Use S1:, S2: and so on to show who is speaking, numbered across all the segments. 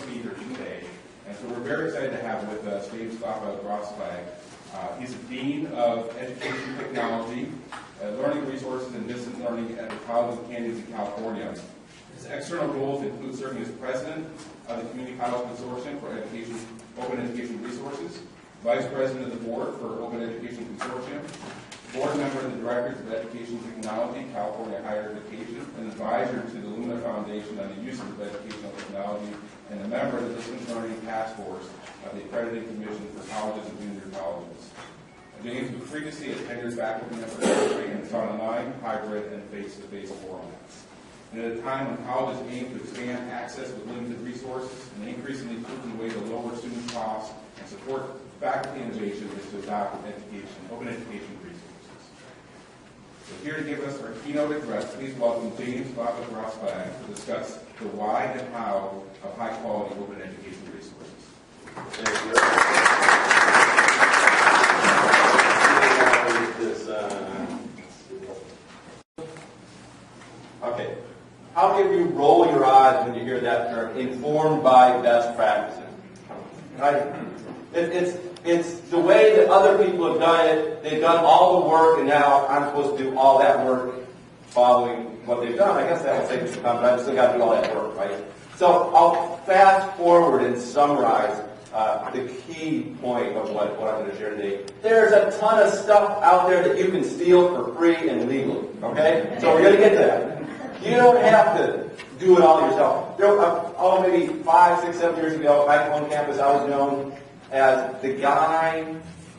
S1: speakers today. And so we're very excited to have with us James Glapa-Grossklag. He's the Dean of Education Technology, Learning Resources and Distance Learning at the College of Humanities in California. His external roles include serving as President of the Community College Consortium for Open Education Resources, Vice President of the Board for Open Education Consortium, Board Member of the Directors of Education Technology, California Higher Education, and advisor to the Lumina Foundation on the use of educational technology, and a member of the Distance Learning Task Force of the Accrediting Commission for Colleges and Junior Colleges. James was previously a tenured faculty member and taught online, hybrid, and face-to-face formats. And at a time when colleges aim to expand access with limited resources and increasingly proven way to lower student costs and support faculty innovation is to adopt open education resources. So here to give us our keynote address, please welcome James Glapa-Grossklag to discuss the why and how of high-quality open education resources.
S2: Thank you. Okay. How many of you roll your eyes when you hear that term, informed by best practices? Right? It's the way that other people have done it. They've done all the work, and now I'm supposed to do all that work following what they've done. I guess that would take some time, but I've still got to do all that work, right? So I'll fast forward and summarize the key point of what I'm going to share today. There's a ton of stuff out there that you can steal for free and legally, okay? So we're going to get to that. You don't have to do it all yourself. Maybe 5, 6, 7 years ago, back on campus, I was known as the guy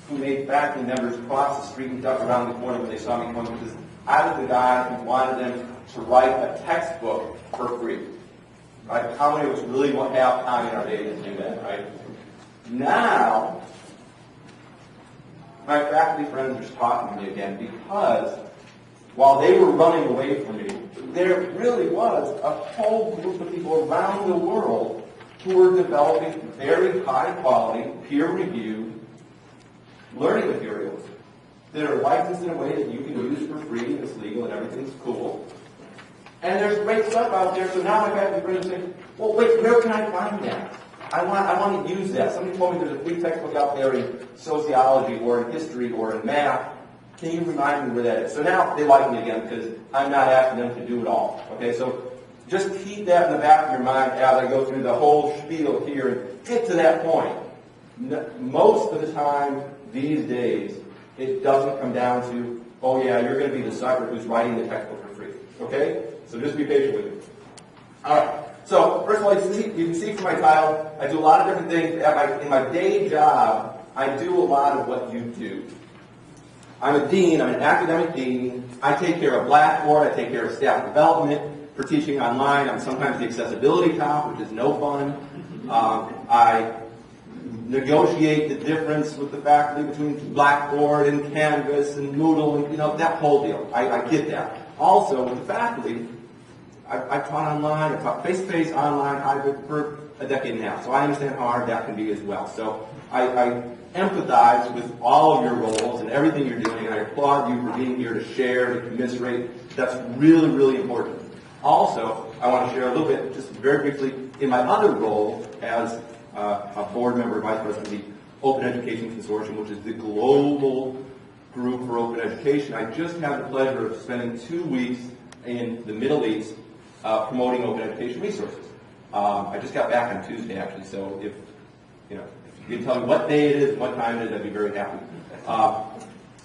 S2: who made faculty members cross the street and duck around the corner when they saw me coming, because I was the guy who wanted them to write a textbook for free. Right? How many of us really have time in our day to do that, right? Now, my faculty friends are just talking to me again because while they were running away from me, there really was a whole group of people around the world who were developing very high-quality, peer-reviewed learning materials that are licensed in a way that you can use for free and it's legal and everything's cool. And there's great stuff out there, so now my faculty friends say, well, wait, where can I find that? I want to use that. Somebody told me there's a free textbook out there in sociology or in history or in math. Can you remind me where that is? So now they like me again because I'm not asking them to do it all. Okay, so just keep that in the back of your mind as I go through the whole spiel here and get to that point. Most of the time these days, it doesn't come down to, oh yeah, you're going to be the sucker who's writing the textbook for free. Okay? So just be patient with me. All right. So first of all, you can see from my title, I do a lot of different things. In my day job, I do a lot of what you do. I'm a dean. I'm an academic dean. I take care of Blackboard. I take care of staff development for teaching online. I'm sometimes the accessibility cop, which is no fun. I negotiate the difference with the faculty between Blackboard and Canvas and Moodle and that whole deal. I get that. Also, with the faculty, I've taught online. I've taught face-to-face, online, hybrid for a decade and a half. So I understand how hard that can be as well. So I empathize with all of your roles and everything you're doing, and I applaud you for being here to share, to commiserate. That's really, really important. Also, I want to share a little bit, just very briefly, in my other role as a board member, vice president of the Open Education Consortium, which is the global group for open education. I just had the pleasure of spending 2 weeks in the Middle East promoting open education resources. I just got back on Tuesday, actually, so if you can tell me what day it is, what time it is, I'd be very happy.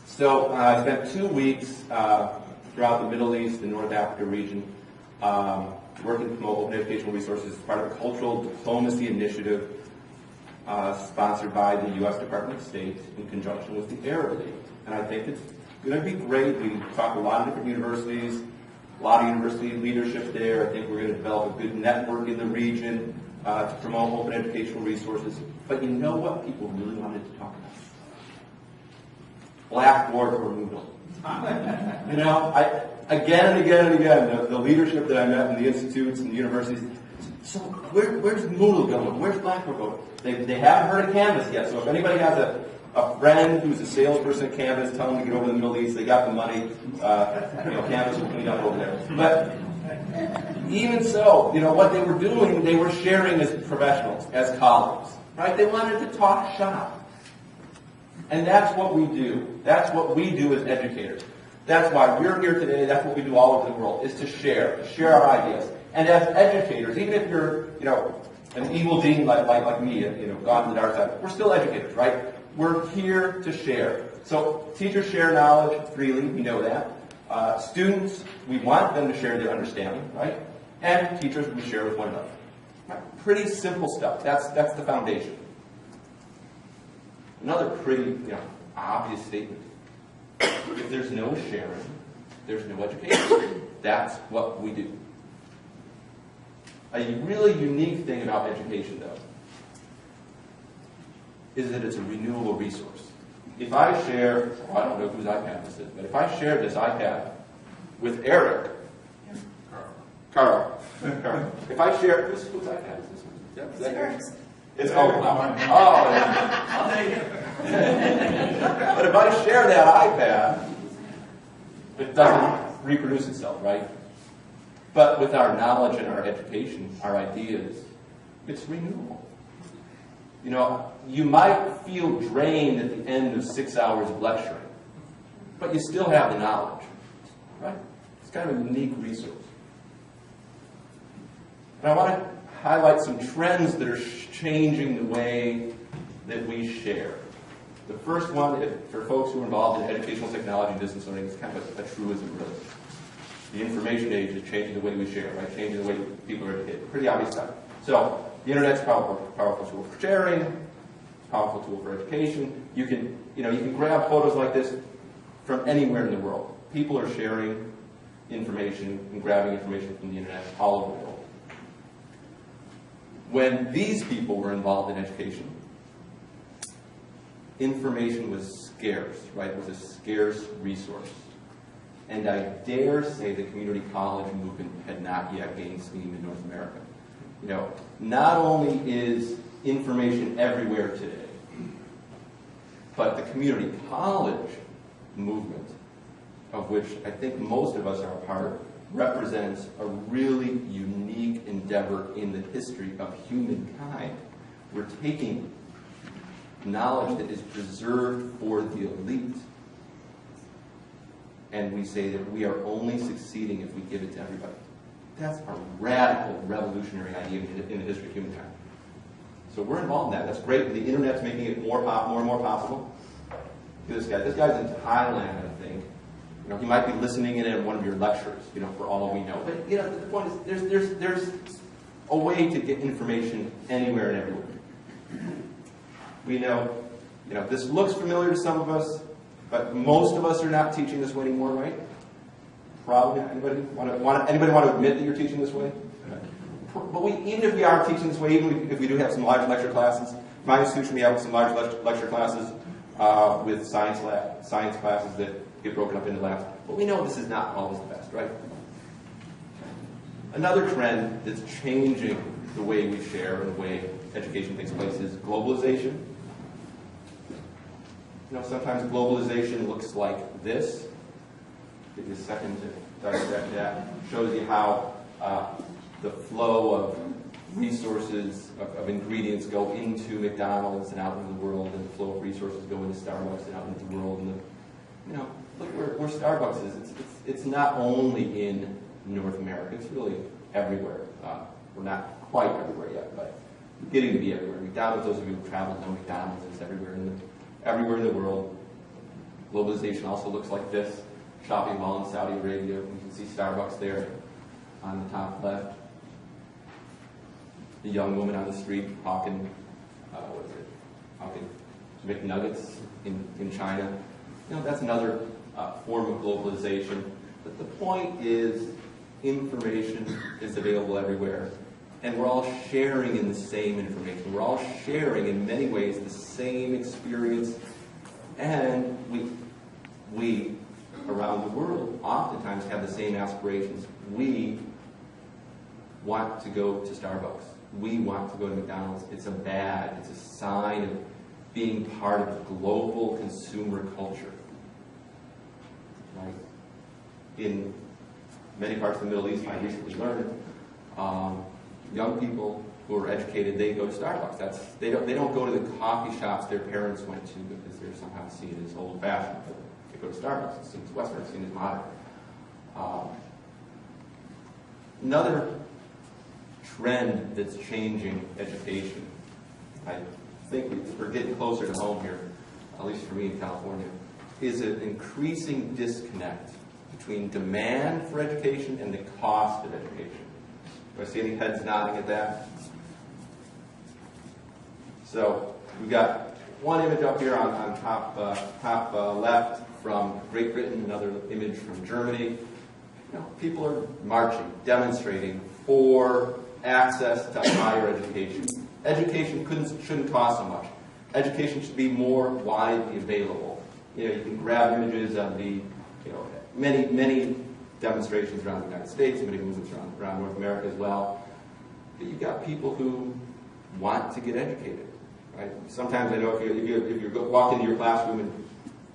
S2: So I spent 2 weeks throughout the Middle East and North Africa region working to promote open educational resources as part of a cultural diplomacy initiative sponsored by the U.S. Department of State in conjunction with the Arab League. And I think it's going to be great. We talk to a lot of different universities, a lot of university leadership there. I think we're going to develop a good network in the region to promote open educational resources. But you know what people really wanted to talk about? Blackboard or Moodle. Again and again and again, the leadership that I met in the institutes and the universities, so where's Moodle going? Where's Blackboard going? They haven't heard of Canvas yet, so if anybody has a friend who's a salesperson at Canvas, tell them to get over to the Middle East. They got the money. Canvas will clean up over there. But Even so, what they were doing, they were sharing as professionals, as colleagues, right? They wanted to talk shop. And that's what we do. That's what we do as educators. That's why we're here today. That's what we do all over the world, is to share our ideas. And as educators, even if you're, an evil dean like me, gone to the dark side, we're still educators, right? We're here to share. So teachers share knowledge freely, we know that. Students, we want them to share their understanding, right? And teachers, we share with one another. Right? Pretty simple stuff. That's the foundation. Another pretty, obvious statement. If there's no sharing, there's no education. That's what we do. A really unique thing about education, though, is that it's a renewable resource. If I share, I don't know whose iPad this is, but if I share this iPad with Eric, Carl, if I share, whose iPad is this one? Yep, is that yours? It's open. Oh, yeah. I'll take it. But if I share that iPad, it doesn't reproduce itself, right? But with our knowledge and our education, our ideas, it's renewable. You might feel drained at the end of 6 hours of lecturing, but you still have the knowledge, right? It's kind of a unique resource. And I want to highlight some trends that are changing the way that we share. The first one, for folks who are involved in educational technology and distance learning, is kind of a truism, really. The information age is changing the way we share, right? Changing the way people are educated. Pretty obvious stuff. So, the internet's a powerful tool for sharing. It's a powerful tool for education. You can grab photos like this from anywhere in the world. People are sharing information and grabbing information from the internet all over the world. When these people were involved in education, information was scarce, right? It was a scarce resource. And I dare say the community college movement had not yet gained steam in North America. Not only is information everywhere today, but the community college movement, of which I think most of us are a part, represents a really unique endeavor in the history of humankind. We're taking knowledge that is preserved for the elite, and we say that we are only succeeding if we give it to everybody. That's a radical, revolutionary idea in the history of humankind. So we're involved in that. That's great. The internet's making it more and more possible. Look at this guy. This guy's in Thailand, I think. He might be listening in on one of your lectures, for all we know. But, the point is, there's a way to get information anywhere and everywhere. We know, this looks familiar to some of us, but most of us are not teaching this way anymore, right? Probably. Anybody want to admit that you're teaching this way? But even if we are teaching this way, even if we do have some large lecture classes, my institution, we have some large lecture classes with science classes that get broken up into labs. But we know this is not always the best, right? Another trend that's changing the way we share and the way education takes place is globalization. Sometimes globalization looks like this. Give you a second to dissect that. Shows you how the flow of resources, of ingredients go into McDonald's and out into the world, and the flow of resources go into Starbucks and out into the world. And look where Starbucks is. It's not only in North America. It's really everywhere. We're not quite everywhere yet, but getting to be everywhere. McDonald's, those of you who travel know McDonald's is everywhere in the world. Globalization also looks like this. Shopping mall in Saudi Arabia. You can see Starbucks there on the top left. The young woman on the street hawking, hawking McNuggets in China. That's another form of globalization. But the point is, information is available everywhere. And we're all sharing in the same information. We're all sharing, in many ways, the same experience. And we around the world oftentimes have the same aspirations. We want to go to Starbucks. We want to go to McDonald's. It's a badge. It's a sign of being part of a global consumer culture. Right? In many parts of the Middle East, I recently learned, young people who are educated, they go to Starbucks. They don't go to the coffee shops their parents went to because they're somehow seen as old-fashioned. They go to Starbucks. It's seen as Western. It's seen as modern. Another trend that's changing education, I think we're getting closer to home here, at least for me in California, is an increasing disconnect between demand for education and the cost of education. Do I see any heads nodding at that? So we've got one image up here on top left from Great Britain, another image from Germany. You know, people are marching, demonstrating for access to higher education. Education shouldn't cost so much. Education should be more widely available. You know, you can grab images of the, many demonstrations around the United States, many movements around North America as well. But you've got people who want to get educated, right? Sometimes I know if you walk into your classroom and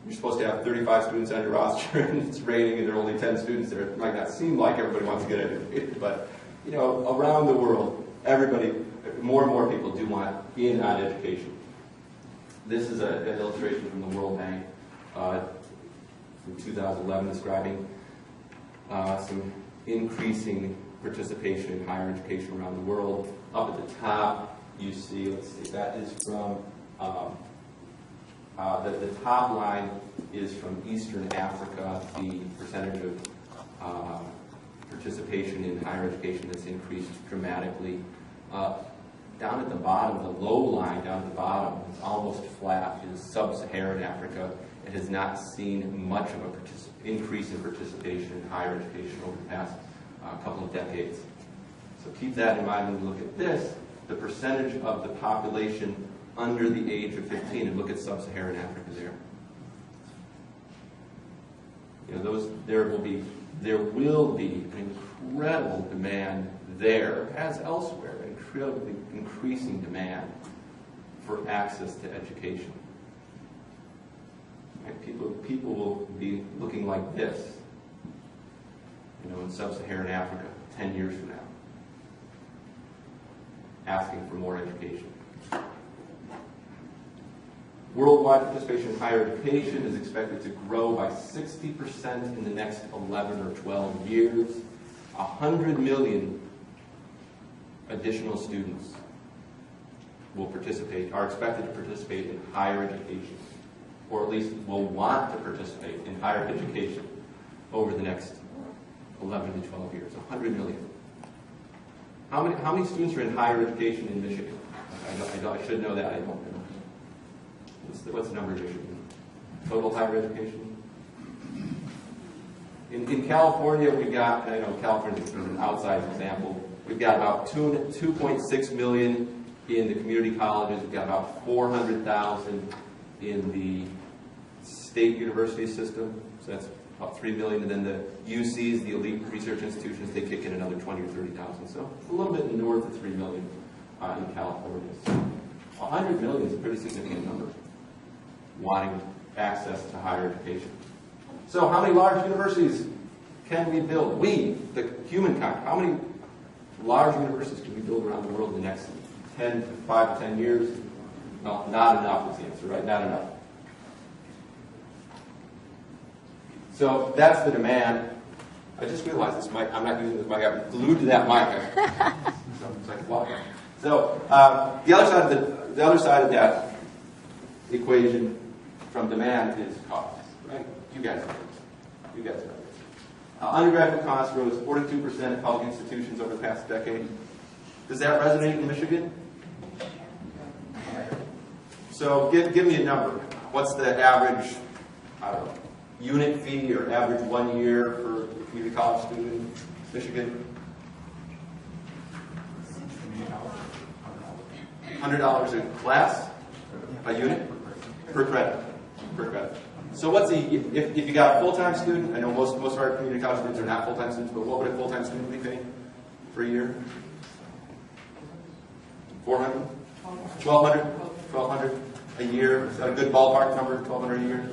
S2: you're supposed to have 35 students on your roster and it's raining and there are only 10 students there, it might not seem like everybody wants to get educated, but around the world, more and more people do want in on education. This is an illustration from the World Bank from 2011 describing some increasing participation in higher education around the world. Up at the top, you see, that is from, the top line is from Eastern Africa, the percentage of participation in higher education that's increased dramatically. Down at the bottom, the low line down at the bottom, it's almost flat, is Sub-Saharan Africa. It has not seen much of an increase in participation in higher education over the past couple of decades. So keep that in mind when you look at this, the percentage of the population under the age of 15, and look at Sub-Saharan Africa there. There will be an incredible demand there, as elsewhere, incredibly increasing demand for access to education. Right? People will be looking like this, in Sub-Saharan Africa 10 years from now, asking for more education. Worldwide participation in higher education is expected to grow by 60% in the next 11 or 12 years. 100 million additional students are expected to participate in higher education, or at least will want to participate in higher education over the next 11 to 12 years. 100 million. How many students are in higher education in Michigan? I should know that. I don't know. What's the number in Michigan? Total higher education? In California, we've got, and I know California is an outsized example, we've got about 2.6 million in the community colleges, we've got about 400,000 in the state university system, so that's about 3 million, and then the UCs, the elite research institutions, they kick in another 20 or 30,000, so a little bit north of 3 million in California. So 100 million is a pretty significant number wanting access to higher education. So how many large universities can we build? We, the humankind, how many large universities can we build around the world in the next 5 to 10 years? Well, not enough is the answer, right? Not enough. So that's the demand. I just realized this mic, I'm not using this mic, I'm glued to that mic. So it's like, wow. So the other side of that equation from demand is cost, right? You guys know this. Undergraduate costs rose 42% at public institutions over the past decade. Does that resonate in Michigan? So give me a number. What's the average, unit fee or average 1 year for a community college student in Michigan? $100 a class? A unit? Per credit. So what's if you got a full-time student, I know most of our community college students are not full-time students, but what would a full-time student be paying for a year? $400? $1,200 a year? Is that a good ballpark number, $1,200 a year?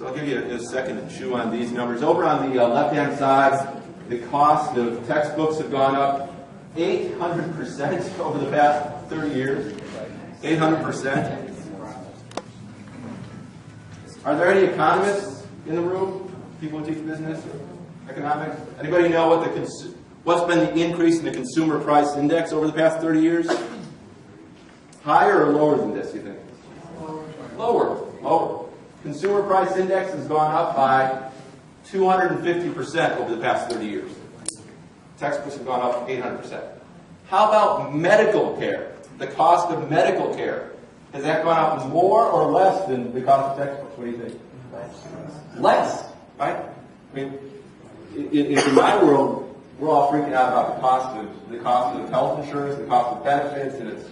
S2: So I'll give you a second to chew on these numbers. Over on the left-hand side, the cost of textbooks have gone up 800% over the past 30 years. 800%. Are there any economists in the room? People who teach business or economics? Anybody know what's been the increase in the consumer price index over the past 30 years? Higher or lower than this, you think? Lower. Lower. Consumer price index has gone up by 250% over the past 30 years. Textbooks have gone up 800%. How about medical care? The cost of medical care. Has that gone up more or less than the cost of textbooks? What do you think? Less, right? I mean, in my world, we're all freaking out about the cost of health insurance, the cost of benefits, and it's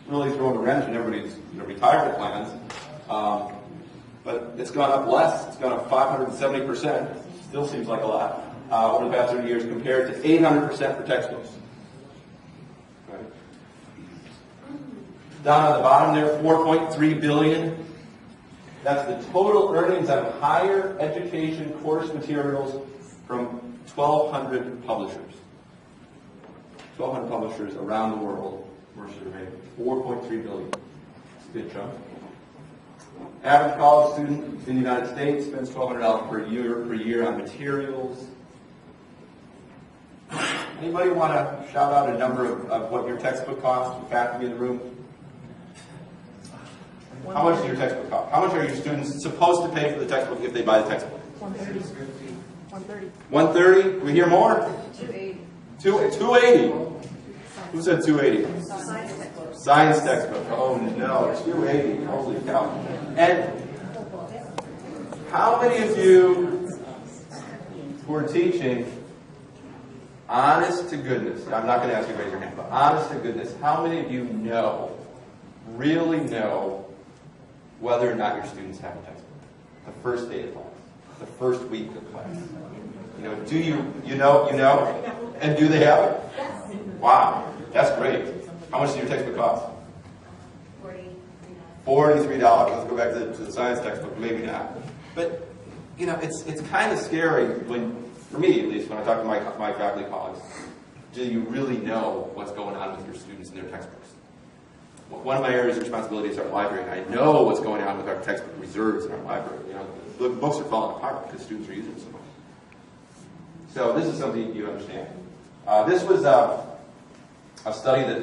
S2: really throwing a wrench in everybody's retirement plans. But it's gone up less. It's gone up 570%. Still seems like a lot over the past 30 years compared to 800% for textbooks. Right. Down on the bottom there, $4.3 billion. That's the total earnings on higher education course materials from 1,200 publishers. 1,200 publishers around the world were surveyed. $4.3 billion. It's a good chunk. Average college student in the United States spends $1,200 per year on materials. Anybody want to shout out a number of what your textbook costs? Faculty in the room. How much does your textbook cost? How much are your students supposed to pay for the textbook if they buy the textbook?
S3: $130.
S2: $130. We hear more?
S3: $280.
S2: $280. Who said $280?
S3: Science textbook.
S2: Science textbook. Oh no, $280. Holy cow. And how many of you who are teaching, honest to goodness, I'm not going to ask you to raise your hand, but honest to goodness, how many of you really know, whether or not your students have a textbook? The first day of class, the first week of class. Do you know? And do they have it?
S3: Yes.
S2: Wow, that's great. How much does your textbook cost? $43. Let's go back to the science textbook. Maybe not. But, it's kind of scary for me at least, when I talk to my faculty colleagues, do you really know what's going on with your students and their textbooks? One of my areas of responsibility is our library, and I know what's going on with our textbook reserves in our library. The books are falling apart because students are using them so much. So this is something you understand. This was a study that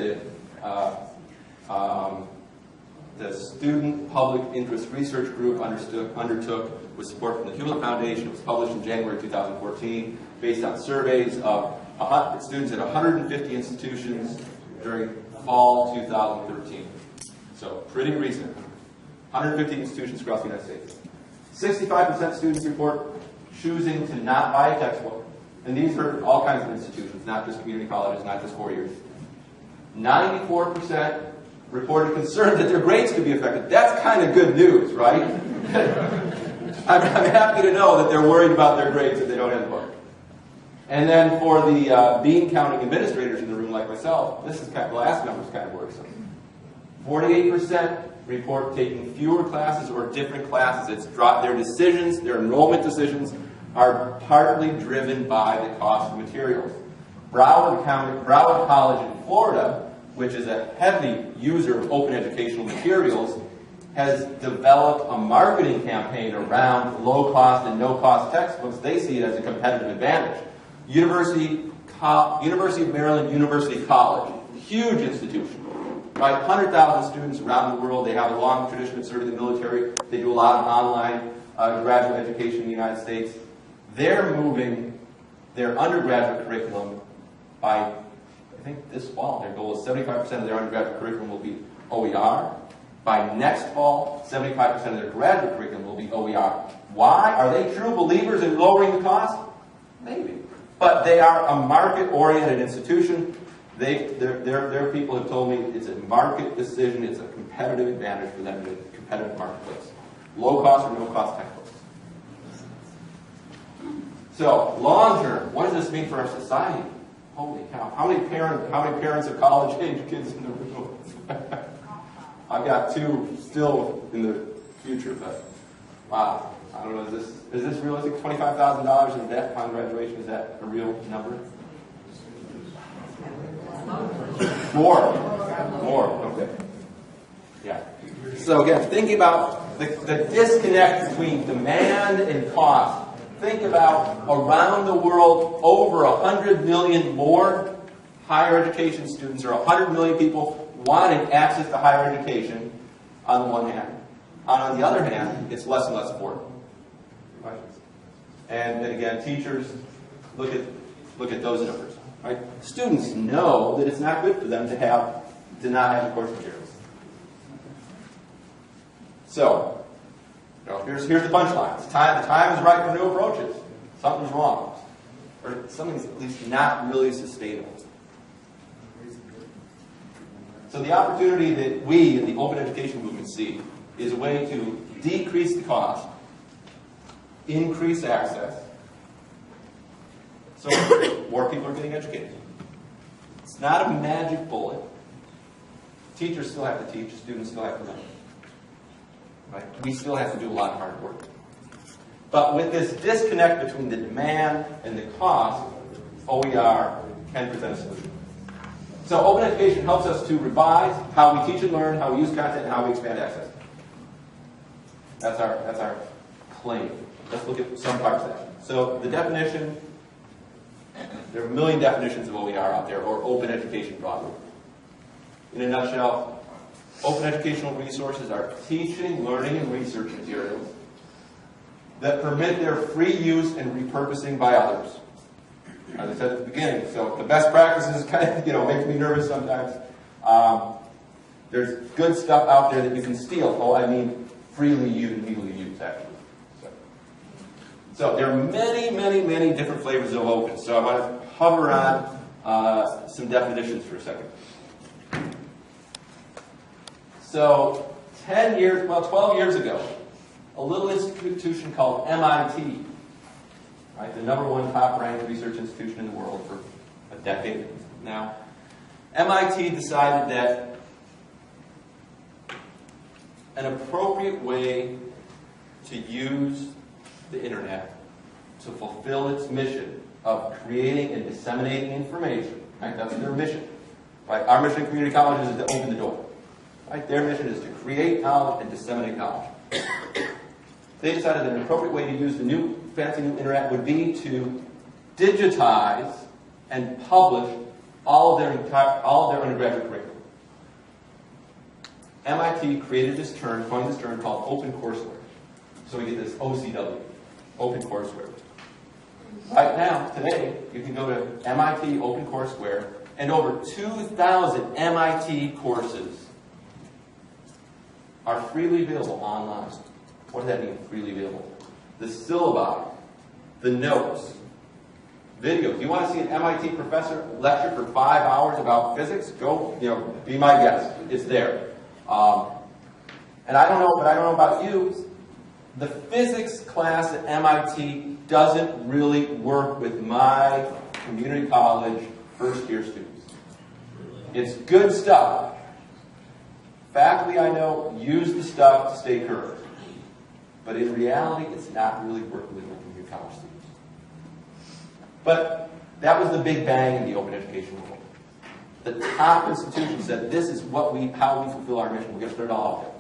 S2: the Student Public Interest Research Group undertook with support from the Lumina Foundation. It was published in January 2014, based on surveys of students at 150 institutions during fall 2013. So pretty recent. 150 institutions across the United States. 65% of students report choosing to not buy a textbook. And these are all kinds of institutions, not just community colleges, not just 4 years. 94% reported concern that their grades could be affected. That's kind of good news, right? I'm happy to know that they're worried about their grades if they don't have the book. And then for the bean counting administrators in the room like myself, the last number is kind of worrisome. 48% report taking fewer classes or different classes. Their decisions, their enrollment decisions, are partly driven by the cost of materials. Broward College in Florida, which is a heavy user of open educational materials, has developed a marketing campaign around low-cost and no-cost textbooks. They see it as a competitive advantage. University of Maryland University College, huge institution, right? 100,000 students around the world. They have a long tradition of serving the military. They do a lot of online graduate education in the United States. They're moving their undergraduate curriculum by, I think this fall, their goal is 75% of their undergraduate curriculum will be OER. By next fall, 75% of their graduate curriculum will be OER. Why? Are they true believers in lowering the cost? Maybe. But they are a market-oriented institution. Their people have told me it's a market decision, it's a competitive advantage for them in a competitive marketplace. Low cost or no cost textbooks. So, long term, what does this mean for our society? Holy cow. How many parents of college-age kids in the room? I've got two still in the future, but wow. I don't know, is this realistic? $25,000 in debt upon graduation, is that a real number? More, okay. Yeah. So again, thinking about the disconnect between demand and cost, think about around the world over 100 million more higher education students, or 100 million people wanting access to higher education on the one hand. On the other hand, it's less and less affordable. Right? And again, teachers look at those numbers. Right? Students know that it's not good for them to not have the course materials. So, here's the punchline. The time is right for new approaches. Something's wrong. Or something's at least not really sustainable. So the opportunity that we in the open education movement see is a way to decrease the cost, increase access, so more people are getting educated. It's not a magic bullet. Teachers still have to teach, students still have to learn. Right? We still have to do a lot of hard work. But with this disconnect between the demand and the cost, OER can present a solution. So open education helps us to revise how we teach and learn, how we use content, and how we expand access. That's our claim. Let's look at some parts of that. So the definition, there are a million definitions of OER out there, or open education broadly. In a nutshell, open educational resources are teaching, learning, and research materials that permit their free use and repurposing by others. As I said at the beginning, so the best practices kind of, makes me nervous sometimes. There's good stuff out there that you can steal. Oh, I mean, freely used, legally used, actually. So there are many, many, many different flavors of open. So I want to hover on some definitions for a second. So 12 years ago, a little institution called MIT, right, the #1 top-ranked research institution in the world for a decade now, MIT decided that an appropriate way to use the internet to fulfill its mission of creating and disseminating information, right? That's their mission. Right? Our mission at Community College is to open the door. Right? Their mission is to create knowledge and disseminate knowledge. They decided that an appropriate way to use the fancy new internet would be to digitize and publish all of their undergraduate curriculum. MIT created coined this term called open courseware. So we get this OCW, open courseware. Right now, today, you can go to MIT OpenCourseware, and over 2,000 MIT courses are freely available online. What does that mean, freely available? The syllabi, the notes, videos. You want to see an MIT professor lecture for 5 hours about physics? Go, be my guest. It's there. And I don't know about you, the physics class at MIT doesn't really work with my community college first-year students. It's good stuff. Faculty I know use the stuff to stay current. But in reality, it's not really working with my community college students. But that was the big bang in the open education world. The top institution said, this is how we fulfill our mission. We're going to put it all out there.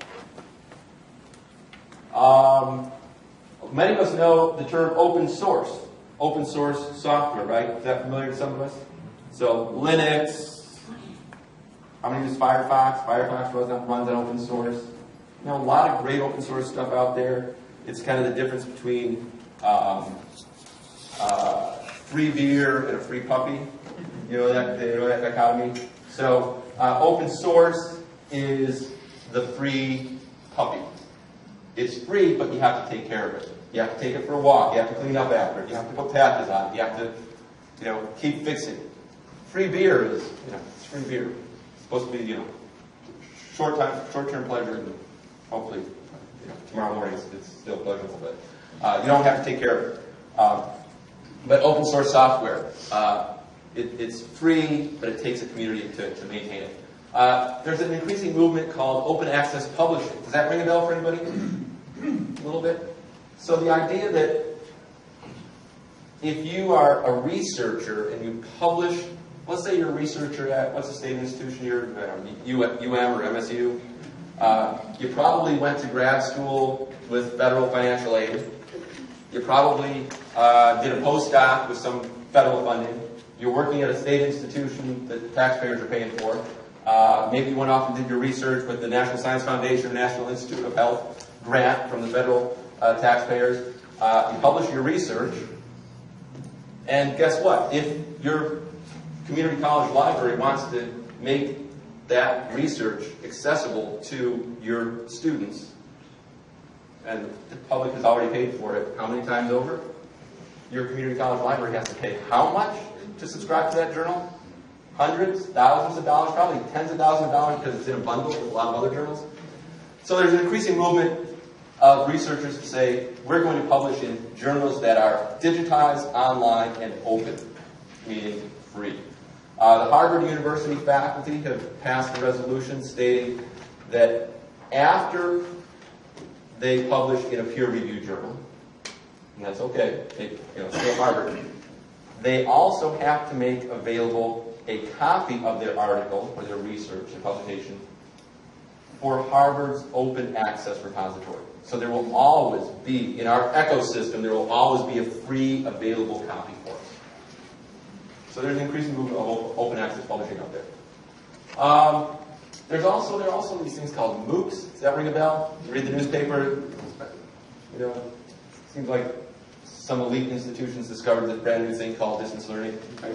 S2: Many of us know the term open source software, right? Is that familiar to some of us? So Linux, how many use Firefox? Firefox runs on open source. A lot of great open source stuff out there. It's kind of the difference between free beer and a free puppy. That dichotomy. So open source is the free puppy. It's free, but you have to take care of it. You have to take it for a walk. You have to clean up after it. You have to put patches on it. You have to, keep fixing it. Free beer is, it's free beer. It's supposed to be, short-term pleasure, and hopefully, tomorrow morning it's still pleasurable, but you don't have to take care of it. But open source software, it's free, but it takes a community to maintain it. There's an increasing movement called open access publishing. Does that ring a bell for anybody? A little bit?
S3: So the idea that if you are a researcher and you publish, let's say you're a researcher at, what's the state institution you're at, UM or MSU, you probably went to grad school with federal financial aid. You probably did a postdoc with some federal funding. You're working at a state institution that the taxpayers are paying for. Maybe you went off and did your research with the National Science Foundation, National Institute of Health grant from the federal taxpayers. You publish your research, and guess what? If your community college library wants to make that research accessible to your students, and the public has already paid for it, how many times over? Your community college library has to pay how much to subscribe to that journal? Hundreds, thousands of dollars, probably tens of thousands of dollars because it's in a bundle with a lot of other journals. So there's an increasing movement of researchers to say, we're going to publish in journals that are digitized, online, and open, meaning free. The Harvard University faculty have passed a resolution stating that after they publish in a peer-reviewed journal, and that's okay, still Harvard, they also have to make available a copy of their article or their research and publication for Harvard's open access repository. So there will always be, in our ecosystem, there will always be a free available copy for us. So there's an increasing movement of open access publishing out there. There are also these things called MOOCs. Does that ring a bell? You read the newspaper, seems like some elite institutions discovered this brand new thing called distance learning. Right?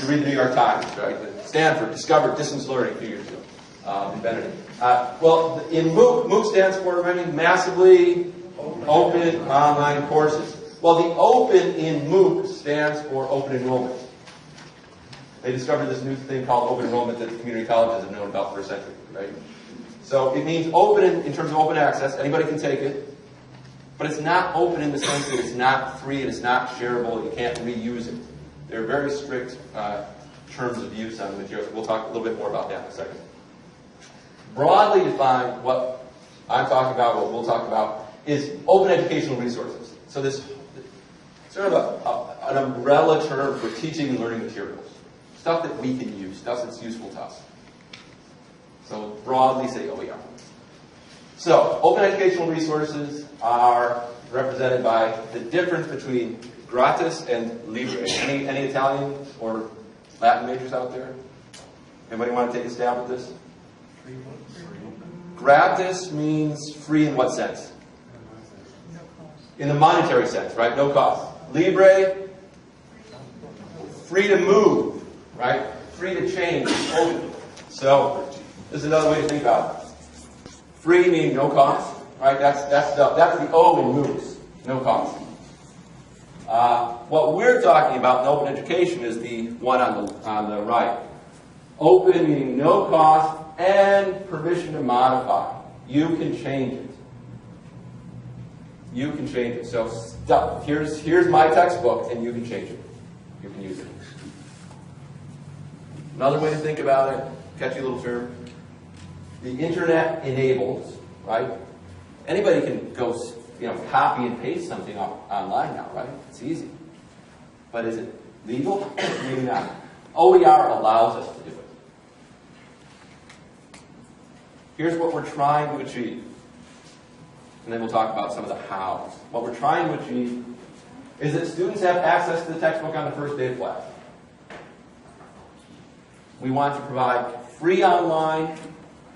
S3: You read the New York Times, right? Stanford discovered distance learning a few years ago, invented it. Well, in MOOC stands for massively open online courses. Well, the open in MOOC stands for open enrollment. They discovered this new thing called open enrollment that the community colleges have known about for a century, right? So it means open in terms of open access. Anybody can take it. But it's not open in the sense that it's not free and it's not shareable. You can't reuse it. There are very strict terms of use on the materials. We'll talk a little bit more about that in a second. Broadly defined, what I'm talking about, what we'll talk about, is open educational resources. So this sort of an umbrella term for teaching and learning materials. Stuff that we can use, stuff that's useful to us. So broadly say OER. So open educational resources are represented by the difference between gratis and libre. Any Italian or Latin majors out there? Anybody want to take a stab at this? Gratis means free in what sense? In the monetary sense, right? No cost. Libre, free to move, right? Free to change, open. So this is another way to think about it. Free meaning no cost, right? That's the O in MOOCs, no cost. What we're talking about in open education is the one on the right. Open meaning no cost and permission to modify. You can change it. You can change it. So here's my textbook, and you can change it. You can use it. Another way to think about it, catchy little term. The internet enables, right? Anybody can go, copy and paste something online now, right? It's easy. But is it legal? Maybe not. OER allows us to do it. Here's what we're trying to achieve. And then we'll talk about some of the hows. What we're trying to achieve is that students have access to the textbook on the first day of class. We want to provide free online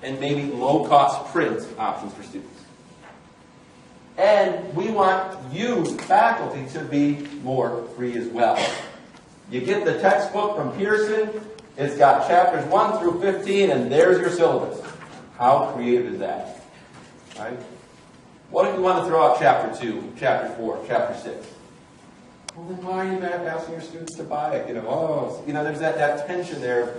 S3: and maybe low-cost print options for students. And we want you, faculty, to be more free as well. You get the textbook from Pearson, it's got chapters 1 through 15, and there's your syllabus. How creative is that? Right? What if you want to throw out chapter 2, chapter 4, chapter 6? Well, then why are you not asking your students to buy it? There's that tension there.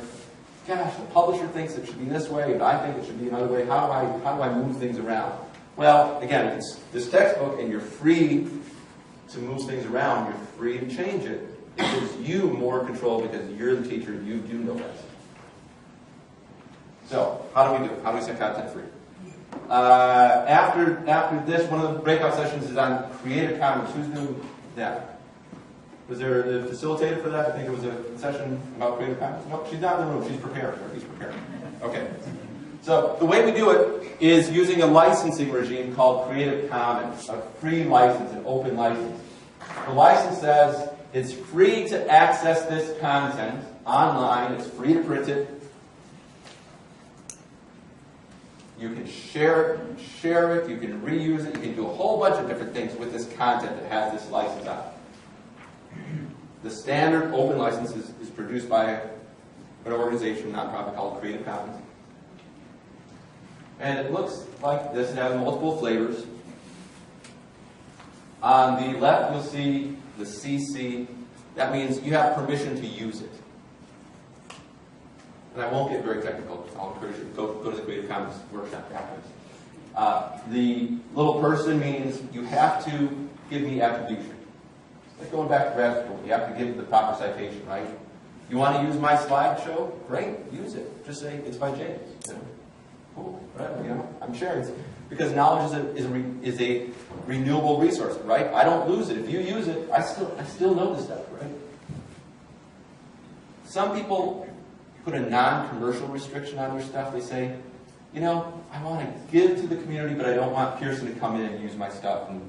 S3: Gosh, the publisher thinks it should be this way, and I think it should be another way. How do I move things around? Well, again, if it's this textbook and you're free to move things around, you're free to change it. It gives you more control because you're the teacher, you do know best. So, how do we do it? How do we set content free? After this, one of the breakout sessions is on Creative Commons. Who's doing that? Was there a facilitator for that? I think it was a session about Creative Commons. No, she's not in the room. She's preparing, or he's preparing. Okay. So the way we do it is using a licensing regime called Creative Commons, a free license, an open license. The license says it's free to access this content online. It's free to print it. You can share it, you can reuse it, you can do a whole bunch of different things with this content that has this license on it. The standard open license is produced by an organization, nonprofit called Creative Commons. And it looks like this. It has multiple flavors. On the left, you'll see the CC. That means you have permission to use it. And I won't get very technical. I'll encourage you to go to the Creative Commons workshop afterwards. The little person means you have to give me attribution. It's like going back to grad school. You have to give the proper citation, right? You want to use my slideshow? Great, use it. Just say it's by James. You know? Cool, right? You know, I'm sharing it because knowledge is a renewable resource, right? I don't lose it. If you use it, I still know this stuff, right? Some people put a non-commercial restriction on their stuff. They say, you know, I want to give to the community, but I don't want Pearson to come in and use my stuff and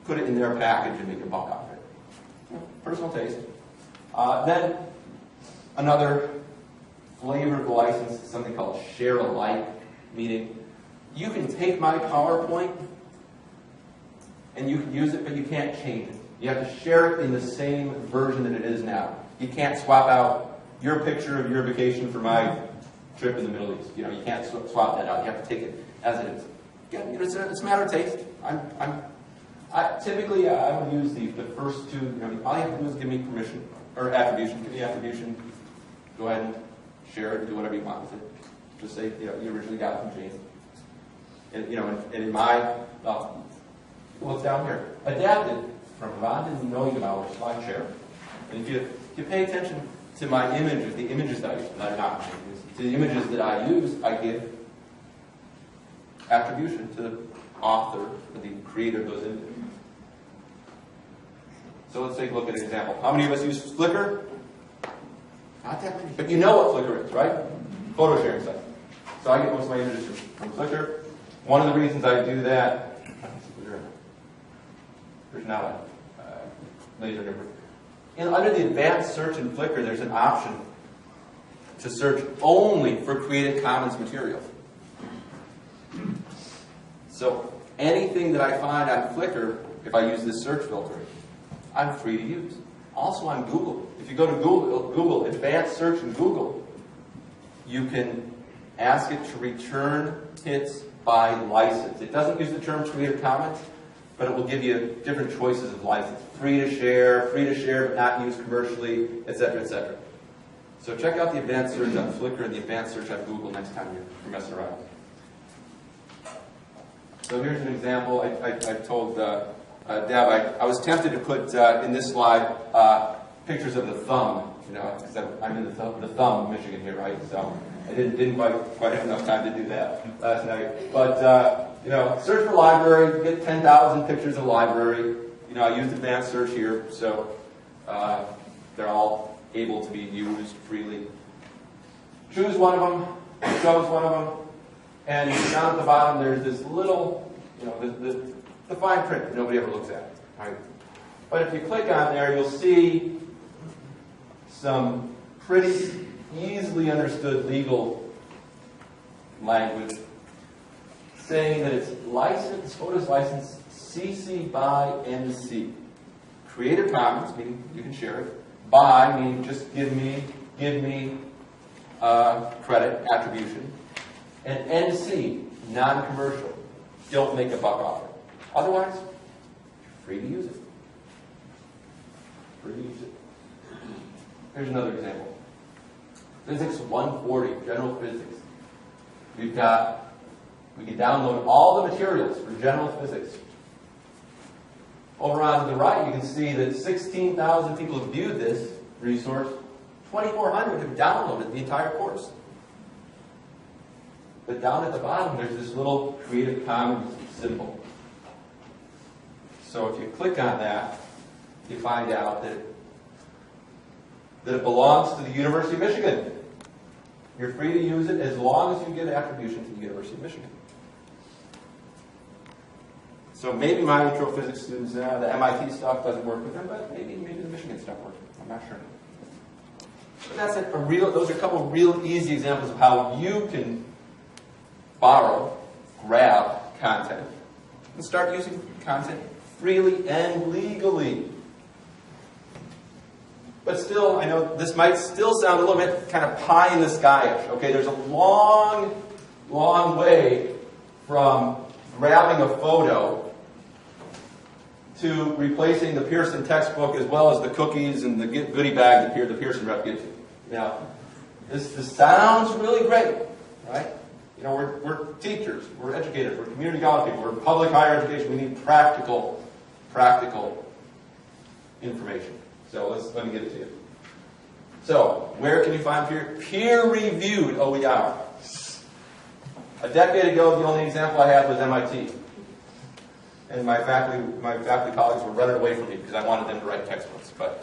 S3: put it in their package and make a buck off it. Personal taste. Then another flavor of the license is something called share alike, meaning you can take my PowerPoint and you can use it, but you can't change it. You have to share it in the same version that it is now. You can't swap out your picture of your vacation for my trip in the Middle East. You know, you can't swap that out. You have to take it as it is. Again, it's a matter of taste. Typically, I would use the first two. You know, all you have to do is give me permission or attribution. Give me attribution. Go ahead and share it. Do whatever you want with it. Just say, you know, you originally got it from James. And you know, and in my what's down here, adapted from Rhonda Neugebauer SlideShare. And if you pay attention to my images, the images that are not images, to the images that I use, I give attribution to the author or the creator of those images. So let's take a look at an example. How many of us use Flickr? Not that many. But you know what Flickr is, right? Photo sharing site. So I get most of my images from Flickr. One of the reasons I do that, there's now a laser number. Under the advanced search in Flickr, there's an option to search only for Creative Commons material. So anything that I find on Flickr, if I use this search filter, I'm free to use. Also on Google. If you go to Google, advanced search in Google, you can ask it to return hits by license. It doesn't use the term Creative Commons, but it will give you different choices of license. Free to share but not used commercially, etc., etc. So check out the advanced search on Flickr and the advanced search on Google next time you're messing around. So here's an example. I told Deb, I was tempted to put in this slide pictures of the thumb, you know, because I'm in the thumb of Michigan here, right? So I didn't quite have enough time to do that last night. But you know, search for library, get 10,000 pictures of library. You know, I used advanced search here, so they're all able to be used freely. Choose one of them, chose one of them, and down at the bottom there's this little, you know, the fine print that nobody ever looks at. Right? But if you click on there, you'll see some pretty easily understood legal language saying that it's licensed, photos licensed CC by NC. Creative Commons, meaning you can share it. By, meaning just give me credit, attribution. And NC, non-commercial. Don't make a buck off it. Otherwise, you're free to use it. Free to use it. Here's another example. Physics 140, general physics. We can download all the materials for general physics. Over on the right, you can see that 16,000 people have viewed this resource. 2,400 have downloaded the entire course. But down at the bottom, there's this little Creative Commons symbol. So if you click on that, you find out that it belongs to the University of Michigan. You're free to use it as long as you give attribution to the University of Michigan. So maybe my astrophysics students, the MIT stuff doesn't work with them, but maybe the Michigan stuff works. I'm not sure. But that's those are a couple of real easy examples of how you can borrow, grab content, and start using content freely and legally. But still, I know this might still sound a little bit kind of pie in the sky-ish. Okay, there's a long, long way from grabbing a photo to replacing the Pearson textbook as well as the cookies and the goodie bag that the Pearson rep gives you. Now, this sounds really great, right? You know, we're teachers, we're educators, we're community college people, we're public higher education. We need practical information. So let me give it to you. So, where can you find peer-reviewed OER? A decade ago, the only example I had was MIT. And my faculty colleagues were running away from me because I wanted them to write textbooks. But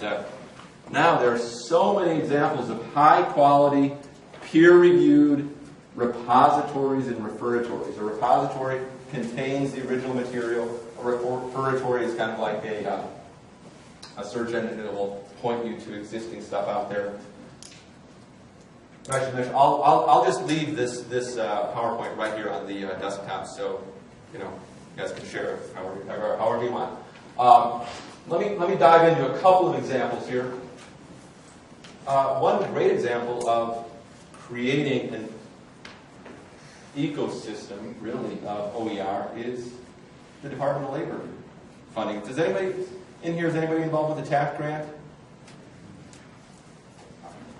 S3: now there are so many examples of high-quality, peer-reviewed repositories and referatories. A repository contains the original material. A referatory is kind of like a search engine that will point you to existing stuff out there. I should mention, I'll just leave this PowerPoint right here on the desktop, so you guys can share it however you want. Let me dive into a couple of examples here. One great example of creating an ecosystem, really, of OER is the Department of Labor funding. Is anybody involved with the TAP grant?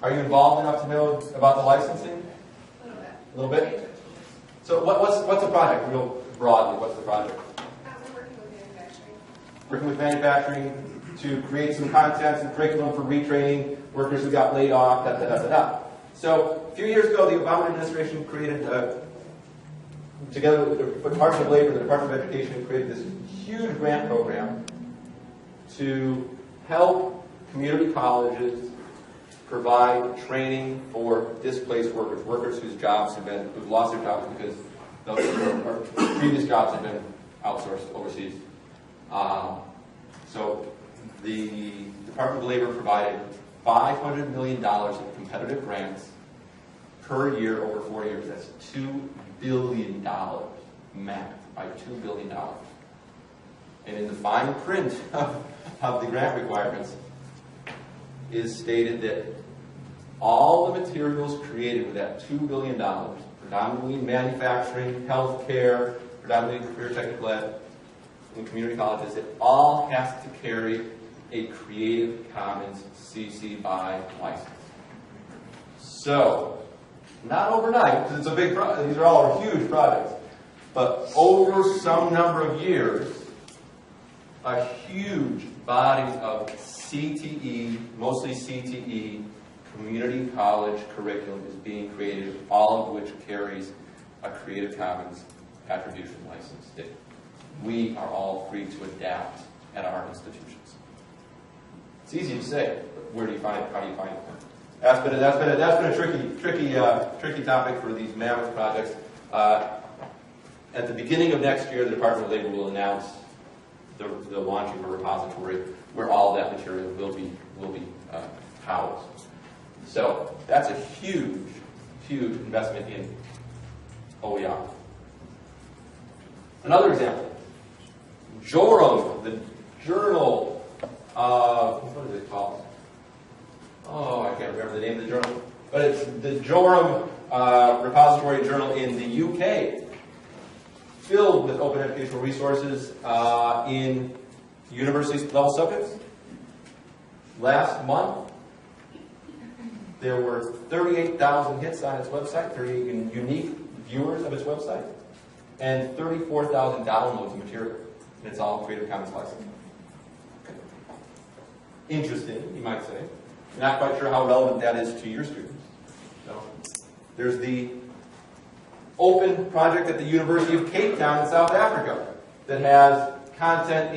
S3: Are you involved enough to know about the licensing? A little bit. So what's the project, real broadly? What's the project?
S4: We're working with manufacturing.
S3: Working with manufacturing to create some content and curriculum for retraining workers who got laid off, So a few years ago, the Obama administration created, together with the Department of Labor, the Department of Education, created this huge grant program to help community colleges provide training for displaced workers who've lost their jobs because those previous jobs have been outsourced overseas. So the Department of Labor provided $500 million in competitive grants per year over 4 years. That's $2 billion mapped by $2 billion. And in the fine print of the grant requirements is stated that all the materials created with that $2 billion, predominantly in manufacturing, healthcare, predominantly career technical ed, and community colleges, it all has to carry a Creative Commons CC BY license. So, not overnight, because it's a big project. These are all huge projects. But over some number of years, a huge body of CTE, mostly CTE, community college curriculum is being created, all of which carries a Creative Commons attribution license that we are all free to adapt at our institutions. It's easy to say, but where do you find it? How do you find it? That's been a tricky topic for these mammoth projects. At the beginning of next year, the Department of Labor will announce the launch of a repository where all that material will be housed. So that's a huge investment in OER. Another example, Jorum, the journal of, what is it called? Oh, I can't remember the name of the journal, but it's the Jorum repository journal in the UK, filled with open educational resources in university level subjects. Last month, there were 38,000 hits on its website, 38 unique viewers of its website, and 34,000 downloads of material. And it's all Creative Commons licensed. Okay. Interesting, you might say. Not quite sure how relevant that is to your students. So, there's the open project at the University of Cape Town in South Africa that has content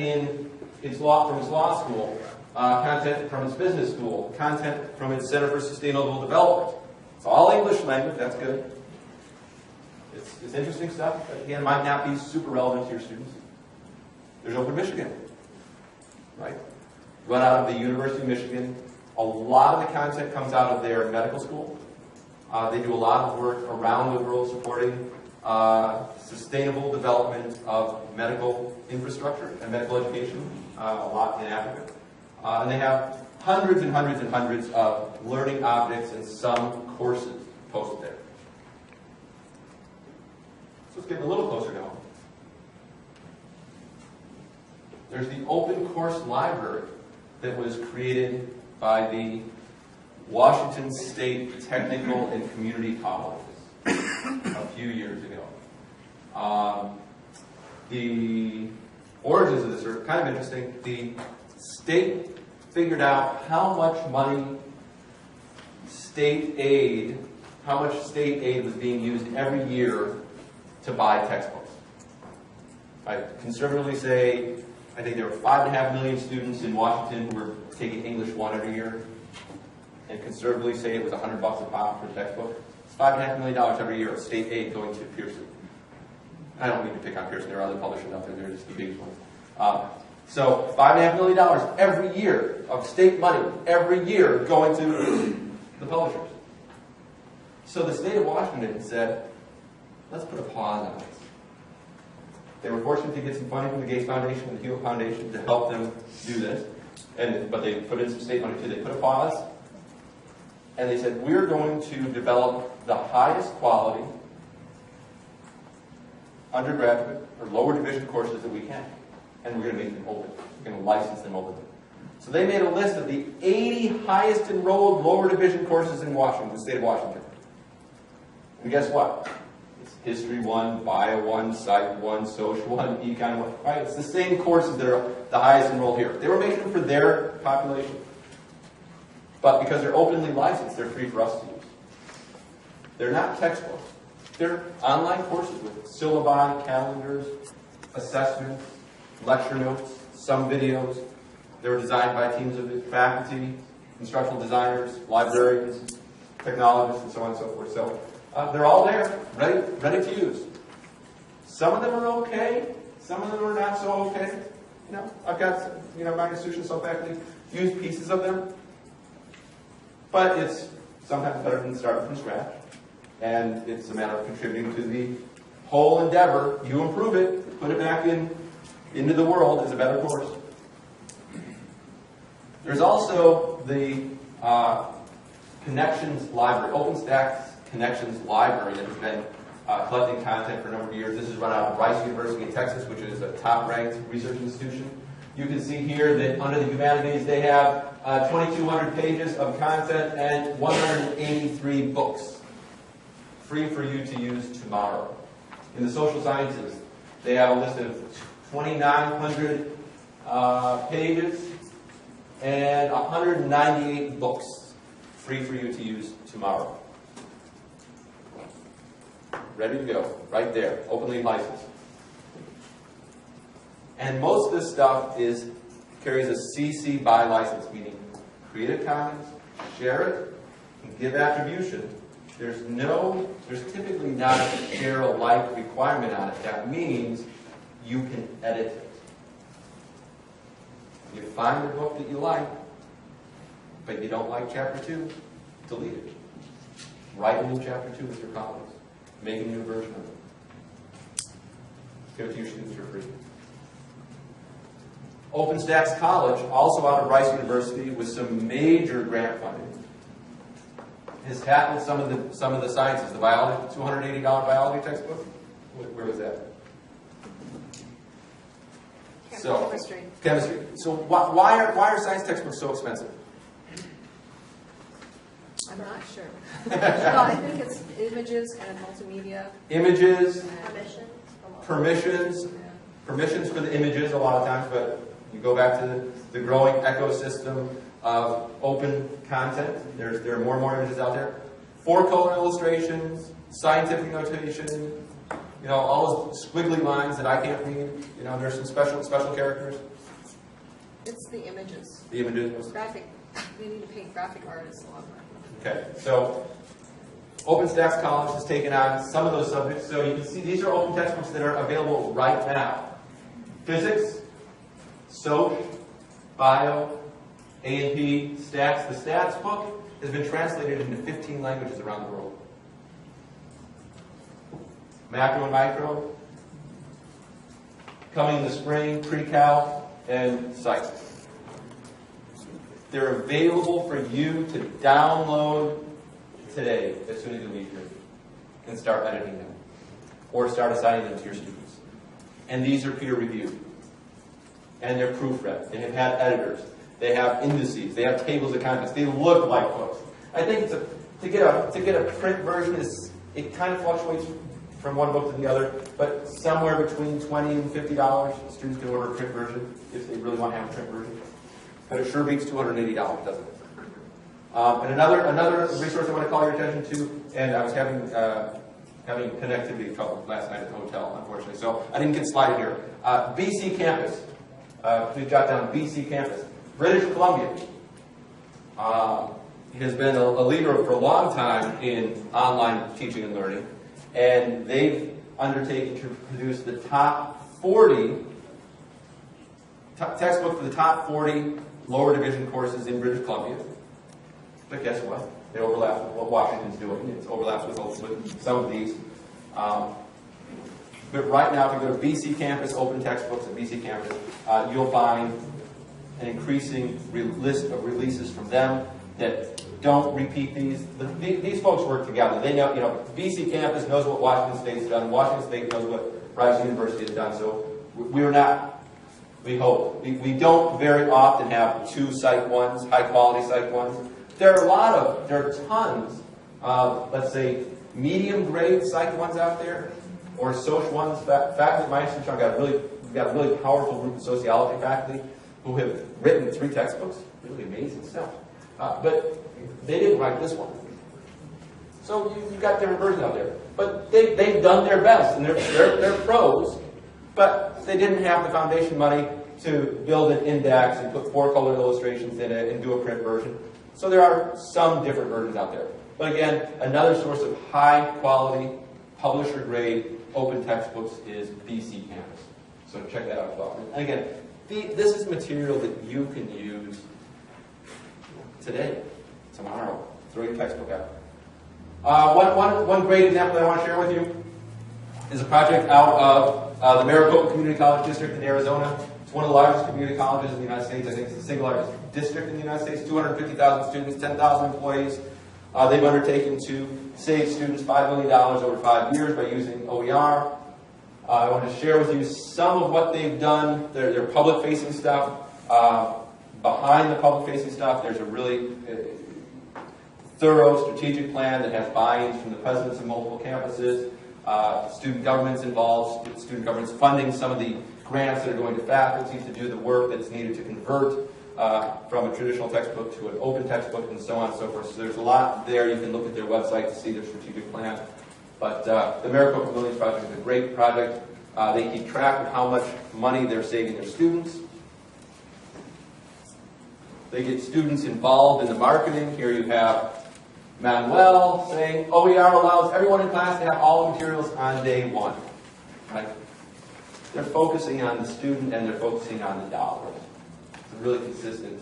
S3: from its law school, content from its business school, content from its Center for Sustainable Development. It's all English language, that's good. It's interesting stuff, but again, might not be super relevant to your students. There's Open Michigan, right? Run out of the University of Michigan. A lot of the content comes out of their medical school. They do a lot of work around the world supporting sustainable development of medical infrastructure and medical education, a lot in Africa. And they have hundreds and hundreds and hundreds of learning objects and some courses posted there. So let's get a little closer now. There's the open course library that was created by the Washington State Technical and Community Colleges a few years ago. The origins of this are kind of interesting. The state figured out how much money how much state aid was being used every year to buy textbooks. I conservatively say, I think there were 5.5 million students in Washington who were taking English 1 every year, and conservatively say it was $100 a pop for a textbook. It's $5.5 million every year of state aid going to Pearson. I don't mean to pick on Pearson, there are other publishers out there, they're just the biggest ones. So $5.5 million every year of state money, every year going to the publishers. So the state of Washington said, let's put a pause on this. They were fortunate to get some funding from the Gates Foundation and the Huron Foundation to help them do this. But they put in some state money too. They put a pause, and they said, we're going to develop the highest quality undergraduate or lower division courses that we can. And we're going to make them open. We're going to license them open. So they made a list of the 80 highest enrolled lower division courses in Washington, the state of Washington. And guess what? It's History 1, Bio 1, Psych 1, Social 1, Econ 1, right? It's the same courses that are the highest enrolled here. They were making them for their population. But because they're openly licensed, they're free for us to use. They're not textbooks. They're online courses with syllabi, calendars, assessments, lecture notes, some videos. They were designed by teams of faculty, instructional designers, librarians, technologists, and so on and so forth. So they're all there, ready to use. Some of them are okay. Some of them are not so okay. I've got my institution, some faculty use pieces of them. But it's sometimes better than starting from scratch. And it's a matter of contributing to the whole endeavor. You improve it, put it back into the world as a better course. There's also the Connections Library, OpenStack's Connections Library that has been collecting content for a number of years. This is run out of Rice University in Texas, which is a top-ranked research institution. You can see here that under the Humanities, they have 2,200 pages of content and 183 books, free for you to use tomorrow. In the social sciences, they have a list of 2,900 pages and 198 books, free for you to use tomorrow. Ready to go, right there, openly licensed. And most of this stuff carries a CC BY license, meaning Creative Commons, share it, and give attribution. There's typically not a share alike requirement on it. That means you can edit it. You find a book that you like, but you don't like chapter 2, delete it. Write a new chapter 2 with your colleagues. Make a new version of it. Give it to your students for free. OpenStack's College, also out of Rice University, with some major grant funding, has tackled some of the sciences. The biology, $280 biology textbook. Where was that? Chemistry. So why are science textbooks so expensive?
S4: I'm not sure. Well, I think it's images and multimedia.
S3: Images,
S4: Permissions.
S3: permissions for the images a lot of times, but you go back to the growing ecosystem of open content. There are more and more images out there. 4-color illustrations, scientific notation, you know, all those squiggly lines that I can't read. You know, there's some special characters.
S4: It's the images.
S3: The images.
S4: Graphic. We need to pay graphic artists a lot more.
S3: Okay, so OpenStax College has taken on some of those subjects. So you can see these are open textbooks that are available right now. Physics, Soc, Bio, A&P, Stats. The Stats book has been translated into 15 languages around the world. Macro and Micro, coming in the spring, Pre-Cal, and Psych. They're available for you to download today, as soon as you leave here, and start editing them, or start assigning them to your students. And these are peer-reviewed, and they're proofread. They have had editors. They have indices. They have tables of contents. They look like books. I think to get a print version it kind of fluctuates from one book to the other, but somewhere between $20 and $50, students can order a print version if they really want to have a print version. But it sure beats $280, doesn't it? And another resource I want to call your attention to, and I was having connectivity trouble last night at the hotel, unfortunately, so I didn't get slided here. BC Campus. Please jot down BC Campus. British Columbia has been a leader for a long time in online teaching and learning, and they've undertaken to produce the top 40 textbook for the top 40 lower division courses in British Columbia. But guess what? It overlaps with what Washington's doing. It overlaps with some of these. But right now, if you go to BC Campus, open textbooks at BC Campus, you'll find an increasing list of releases from them that don't repeat these. These folks work together. They know, BC Campus knows what Washington State's done. Washington State knows what Rice University has done. So we're not, we hope. We don't very often have two Psych 1s, high quality Psych 1s. There are tons of, let's say, medium grade Psych 1s out there, or Soc 1s. Faculty at my institution, we've got a really powerful group of sociology faculty who have written 3 textbooks. Really amazing stuff. But they didn't write this one. So you've got different versions out there. But they've done their best, and they're pros, but they didn't have the foundation money to build an index and put 4-color illustrations in it and do a print version. So there are some different versions out there. But again, another source of high-quality, publisher-grade, open textbooks is BC Campus. So check that out as well. And again, this is material that you can use today, tomorrow. Throw your textbook out. One great example that I want to share with you is a project out of the Maricopa Community College District in Arizona. It's one of the largest community colleges in the United States. I think it's the single largest district in the United States. 250,000 students, 10,000 employees. They've undertaken to save students $5 million over 5 years by using OER. I want to share with you some of what they've done. Their public-facing stuff. Behind the public-facing stuff, there's a really thorough strategic plan that has buy-ins from the presidents of multiple campuses. Student government's involved. Student government's funding some of the grants that are going to faculty to do the work that's needed to convert from a traditional textbook to an open textbook, and so on and so forth. So there's a lot there. You can look at their website to see their strategic plan. But the Maricopa Millions Project is a great project. They keep track of how much money they're saving their students. They get students involved in the marketing. Here you have Manuel saying, OER allows everyone in class to have all the materials on day 1. Right? They're focusing on the student and they're focusing on the dollars. It's a really consistent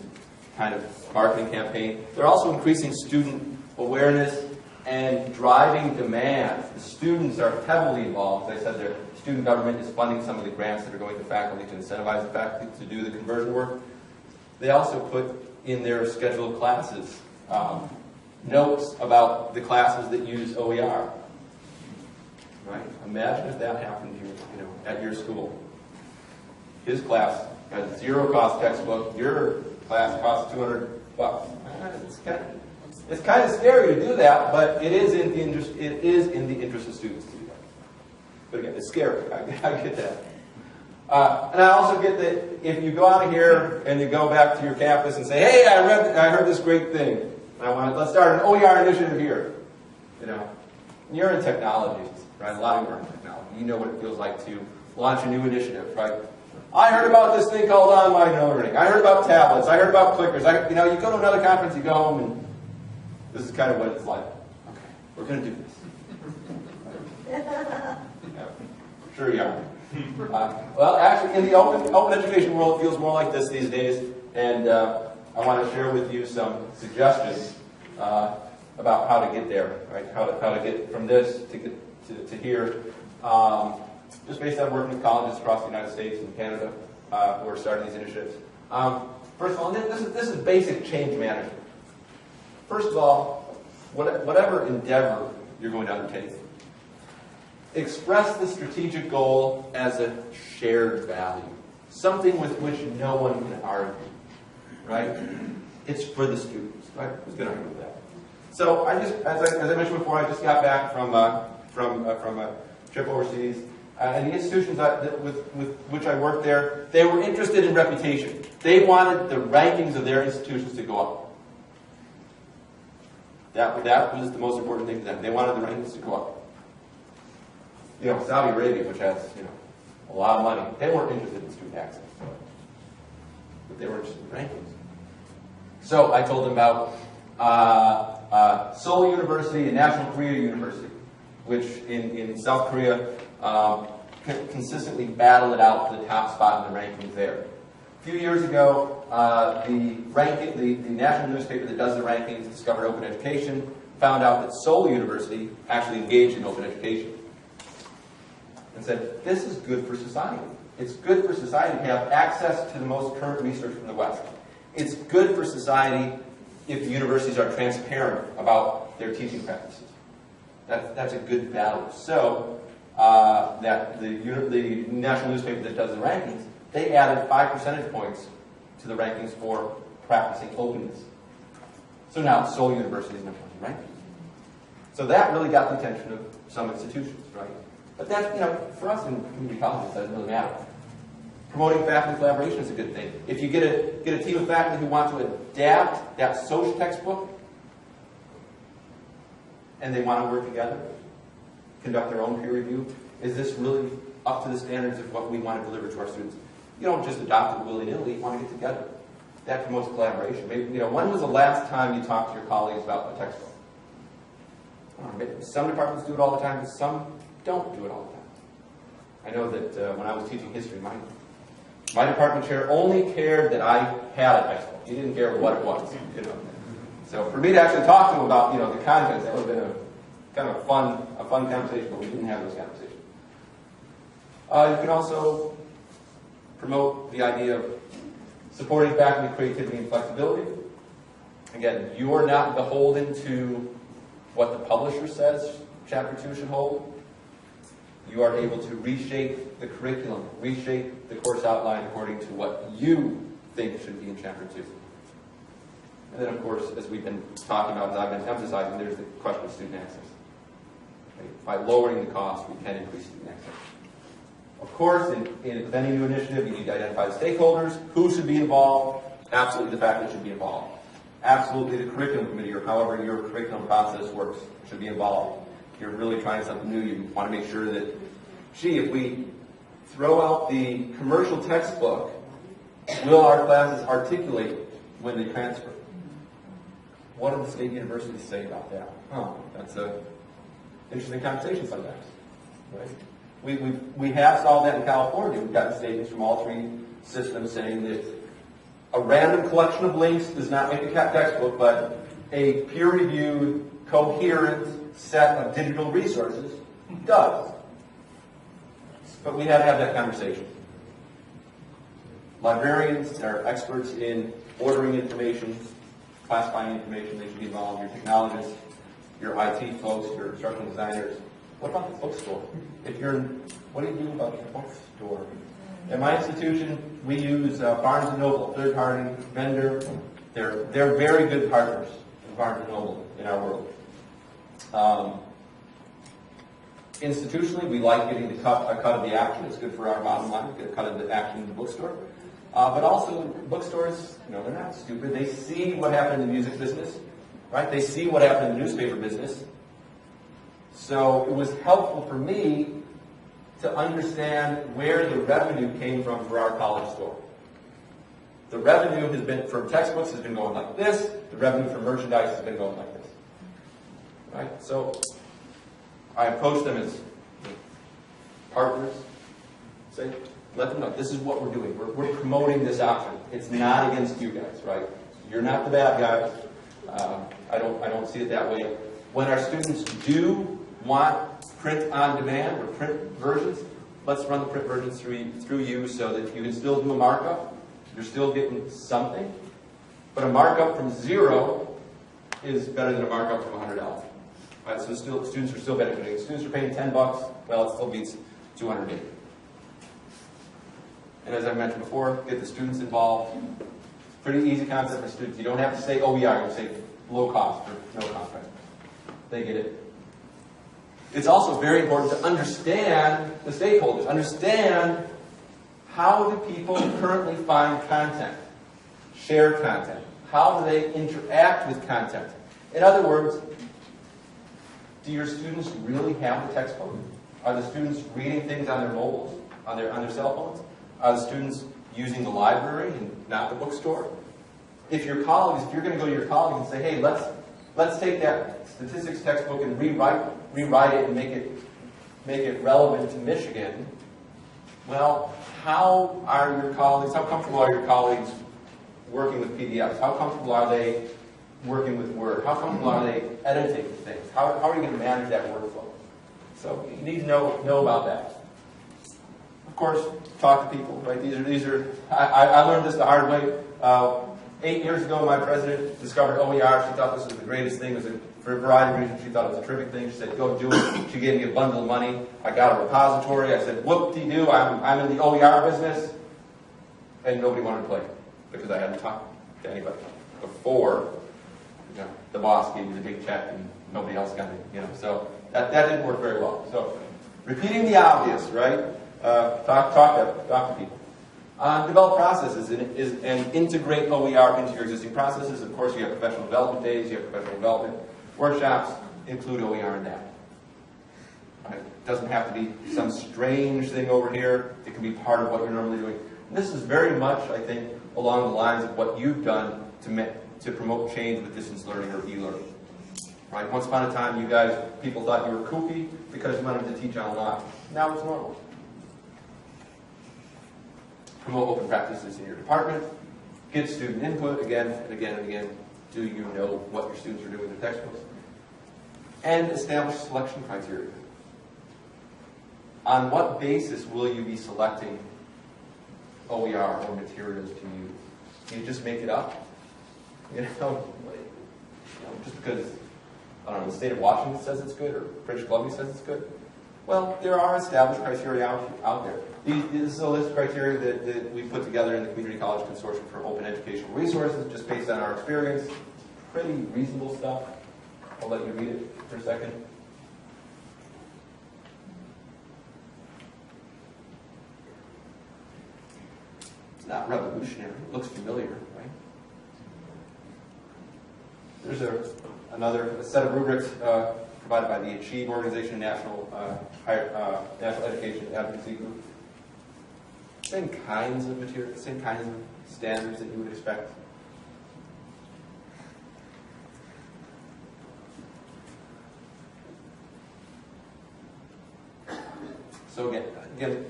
S3: kind of marketing campaign. They're also increasing student awareness and driving demand. The students are heavily involved. As I said, their student government is funding some of the grants that are going to faculty to incentivize the faculty to do the conversion work. They also put in their scheduled classes notes about the classes that use OER. Right? Imagine if that happened here, at your school. His class has a zero-cost textbook. Your class costs $200. It's kind of scary to do that, but it is in the interest. It is in the interest of students to do that. But again, it's scary. I get that. And I also get that if you go out of here and you go back to your campus and say, "Hey, I heard this great thing. Let's start an OER initiative here." You know, you're in technology, right? A lot of you are in technology. You know what it feels like to launch a new initiative, right? I heard about this thing called online learning. I heard about tablets. I heard about clickers. You know, you go to another conference, you go home, and this is kind of what it's like. Okay, we're going to do this. Yeah, sure you are. Well, actually, in the open education world, it feels more like this these days, and I want to share with you some suggestions about how to get there, right? How to get from this to get to here. Just based on working with colleges across the United States and Canada who are starting these initiatives. First of all, this is basic change management. First of all, whatever endeavor you're going to undertake, express the strategic goal as a shared value, something with which no one can argue, right? It's for the students, right? Who's going to argue with that? So as I mentioned before, I just got back from a trip overseas. And the institutions with which I worked there, they were interested in reputation. They wanted the rankings of their institutions to go up. That was the most important thing to them. They wanted the rankings to go up. You know, Saudi Arabia, which has, you know, a lot of money, they weren't interested in student access. But they were interested in rankings. So I told them about Seoul University and National Korea University, which in South Korea consistently battle it out for the top spot in the rankings there. A few years ago, the national newspaper that does the rankings, Discovered Open Education, found out that Seoul University actually engaged in open education. And said, this is good for society. It's good for society to have access to the most current research from the West. It's good for society if the universities are transparent about their teaching practices. That's a good value. So, that the national newspaper that does the rankings, they added 5 percentage points to the rankings for practicing openness. So now Seoul University is number one rankings. So that really got the attention of some institutions, right? But that's, you know, for us in community colleges, that doesn't really matter. Promoting faculty collaboration is a good thing. If you get a team of faculty who want to adapt that social textbook, and they want to work together, conduct their own peer review, is this really up to the standards of what we want to deliver to our students? You don't just adopt it willy-nilly, you want to get together. That promotes collaboration. Maybe, you know, when was the last time you talked to your colleagues about a textbook? Some departments do it all the time, and some don't do it all the time. I know that when I was teaching history, my department chair only cared that I had a textbook. He didn't care what it was, you know. So for me to actually talk to him about, you know, the contents, that would have been a kind of a fun conversation, but we didn't have those conversations. You can also promote the idea of supporting faculty creativity and flexibility. Again, you are not beholden to what the publisher says Chapter 2 should hold. You are able to reshape the curriculum, reshape the course outline according to what you think should be in Chapter 2. And then, of course, as we've been talking about, as I've been emphasizing, there's the question of student access. Right? By lowering the cost, we can increase student access. Of course, in any new initiative, you need to identify the stakeholders, who should be involved. Absolutely, the faculty should be involved. Absolutely, the curriculum committee, or however your curriculum process works, should be involved. If you're really trying something new, you want to make sure that, if we throw out the commercial textbook, will our classes articulate when they transfer? What do the state universities say about that? That's an interesting conversation sometimes, right? We have solved that in California. We've gotten statements from all three systems saying that a random collection of links does not make a textbook, but a peer-reviewed, coherent set of digital resources does. But we had to have that conversation. Librarians are experts in ordering information, classifying information. They should be involved. Your technologists, your IT folks, your instructional designers. What about the bookstore? What do you do about your bookstore? At my institution, we use Barnes & Noble, third-party vendor. They're very good partners in Barnes & Noble in our world. Institutionally, we like getting a cut of the action. It's good for our bottom line. We get a cut of the action in the bookstore. But also, bookstores, they're not stupid. They see what happened in the music business, right? They see what happened in the newspaper business. So it was helpful for me to understand where the revenue came from for our college store. The revenue has been, from textbooks, has been going like this. The revenue from merchandise has been going like this. Right? So I approach them as partners. Say, let them know, this is what we're doing. We're promoting this option. It's not against you guys, right? You're not the bad guys. I don't see it that way. When our students do want print on demand or print versions, let's run the print versions through you so that you can still do a markup. You're still getting something. But a markup from 0 is better than a markup from $100. Right? So students are still benefiting. Students are paying $10, well, it still beats $280. And as I mentioned before, get the students involved. Pretty easy concept for students. You don't have to say OER, you can say low cost or no cost. Right? They get it. It's also very important to understand the stakeholders. Understand how do people currently find content, share content? How do they interact with content? In other words, do your students really have the textbook? Are the students reading things on their mobiles, on their cell phones? Are the students using the library and not the bookstore? If your colleagues, if you're going to go to your colleagues and say, hey, let's take that statistics textbook and rewrite it and make it relevant to Michigan, well, how comfortable are your colleagues working with PDFs? How comfortable are they working with Word? How comfortable are they editing things? How are you going to manage that workflow? So you need to know about that. Of course, talk to people, right? I learned this the hard way. 8 years ago, my president discovered OER. She thought this was the greatest thing. For a variety of reasons, she thought it was a terrific thing. She said, go do it. She gave me a bundle of money. I got a repository. I said, whoop-de-doo, I'm in the OER business. And nobody wanted to play because I hadn't talked to anybody before. The boss gave me the big check and nobody else got it. So that didn't work very well. So repeating the obvious, right? Talk to people. Develop processes and integrate OER into your existing processes. Of course, you have professional development days, you have professional development workshops. Include OER in that. Right? It doesn't have to be some strange thing over here. It can be part of what you're normally doing. And this is very much, I think, along the lines of what you've done to promote change with distance learning or e-learning. Right? Once upon a time, people thought you were kooky because you wanted to teach online. Now it's normal. Promote open practices in your department. Get student input again and again and again. Do you know what your students are doing with their textbooks? And establish selection criteria. On what basis will you be selecting OER or materials to use? Do you just make it up? Just because, I don't know, the state of Washington says it's good or British Columbia says it's good? Well, there are established criteria out there. This is a list of criteria that we put together in the Community College Consortium for Open Educational Resources, just based on our experience. Pretty reasonable stuff. I'll let you read it for a second. It's not revolutionary. It looks familiar, right? There's another set of rubrics provided by the Achieve organization, National Education Advocacy Group. Same kinds of materials, same kinds of standards that you would expect. So again,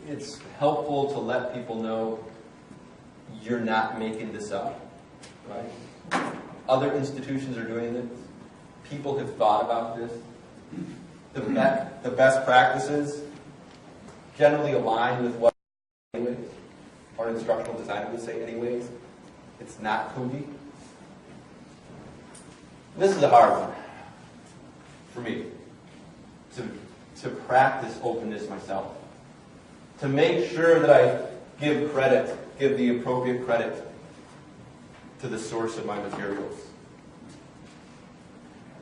S3: it's helpful to let people know you're not making this up, right? Other institutions are doing this. People have thought about this. The best practices generally align with what anyways, our instructional designer would say anyways. It's not kooky. This is a hard one for me to practice openness myself. To make sure that I give the appropriate credit to the source of my materials.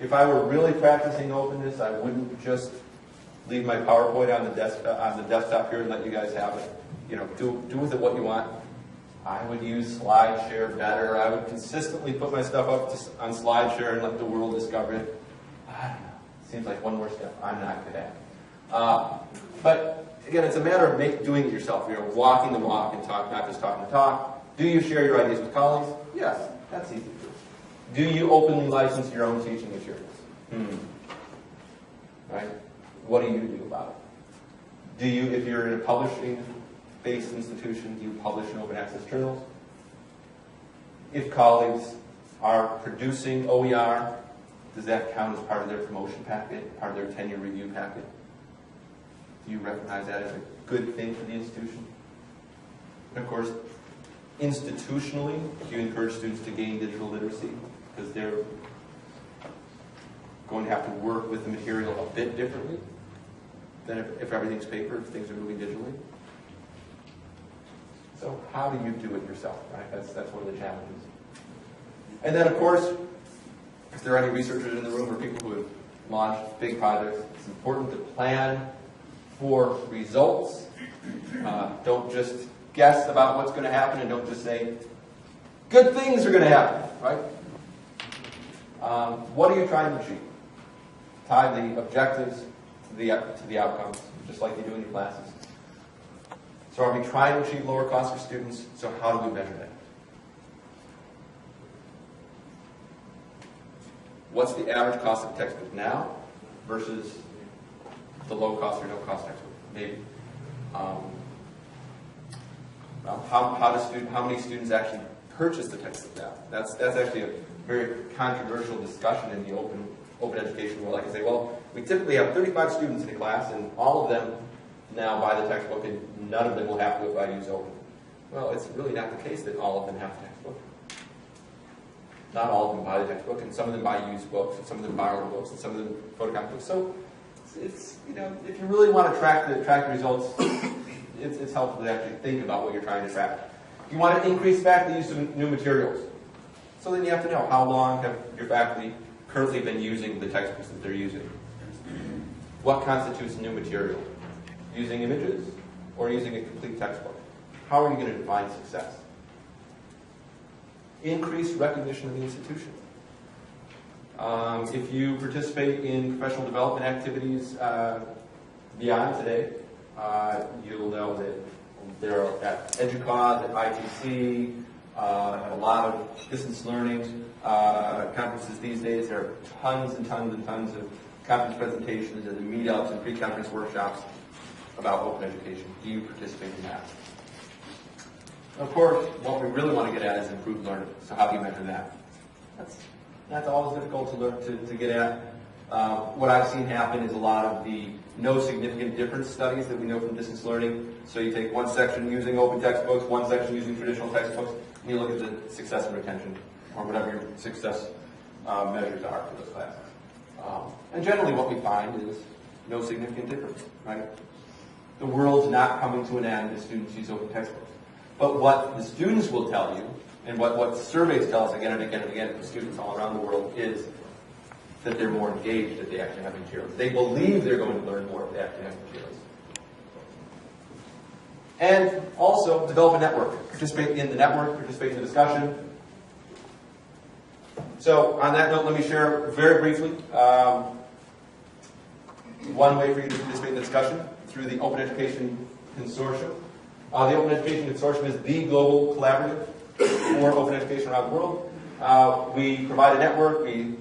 S3: If I were really practicing openness, I wouldn't just leave my PowerPoint on the desktop here and let you guys have it. Do with it what you want. I would use SlideShare better. I would consistently put my stuff up on SlideShare and let the world discover it. I don't know. Seems like one more step I'm not good at. But again, it's a matter of doing it yourself. Walking the walk and talk, not just talking the talk. Do you share your ideas with colleagues? Yes, that's easy to do. Do you openly license your own teaching materials? Right? What do you do about it? Do you, if you're in a publishing-based institution, do you publish in open access journals? If colleagues are producing OER, does that count as part of their promotion packet, part of their tenure review packet? Do you recognize that as a good thing for the institution? And of course, institutionally, do you encourage students to gain digital literacy? Because they're going to have to work with the material a bit differently than if everything's paper, if things are moving digitally. So how do you do it yourself, right? That's one of the challenges. And then, of course, if there are any researchers in the room or people who have launched big projects, it's important to plan for results. Don't just guess about what's going to happen, and don't just say, good things are going to happen, right? What are you trying to achieve? Tie the objectives to the outcomes, just like you do in your classes. So are we trying to achieve lower costs for students? So how do we measure that? What's the average cost of a textbook now versus the low cost or no cost textbook? Maybe. How many students actually purchase the textbook now? That's actually a very controversial discussion in the open education world. I can say, well, we typically have 35 students in a class, and all of them now buy the textbook, and none of them will have to if I use Open. Well, it's really not the case that all of them have the textbook. Not all of them buy the textbook, and some of them buy used books, and some of them borrow books, and some of them photocopy books. So it's if you really want to track the results, it's helpful to actually think about what you're trying to track. You want to increase faculty use of new materials. So then you have to know how long have your faculty currently been using the textbooks that they're using. What constitutes new material? Using images or using a complete textbook? How are you going to define success? Increase recognition of the institution. If you participate in professional development activities beyond today, you'll know that there are at EDUCAUSE, at ITC, a lot of distance learning conferences these days. There are tons and tons and tons of conference presentations and meetups and pre-conference workshops about open education. Do you participate in that? Of course, what we really want to get at is improved learning. So how do you measure that? That's always difficult to learn to get at. What I've seen happen is a lot of the no significant difference studies that we know from distance learning. So you take one section using open textbooks, one section using traditional textbooks, and you look at the success and retention, or whatever your success measures are for those classes. And generally what we find is no significant difference, right? The world's not coming to an end as students use open textbooks. But what the students will tell you, and what surveys tell us again and again and again from students all around the world, is that they're more engaged if they actually have materials. They believe they're going to learn more if they actually have materials. And also, develop a network. Participate in the network, participate in the discussion. So, on that note, let me share very briefly one way for you to participate in the discussion through the Open Education Consortium. The Open Education Consortium is the global collaborative for open education around the world. We provide a network. We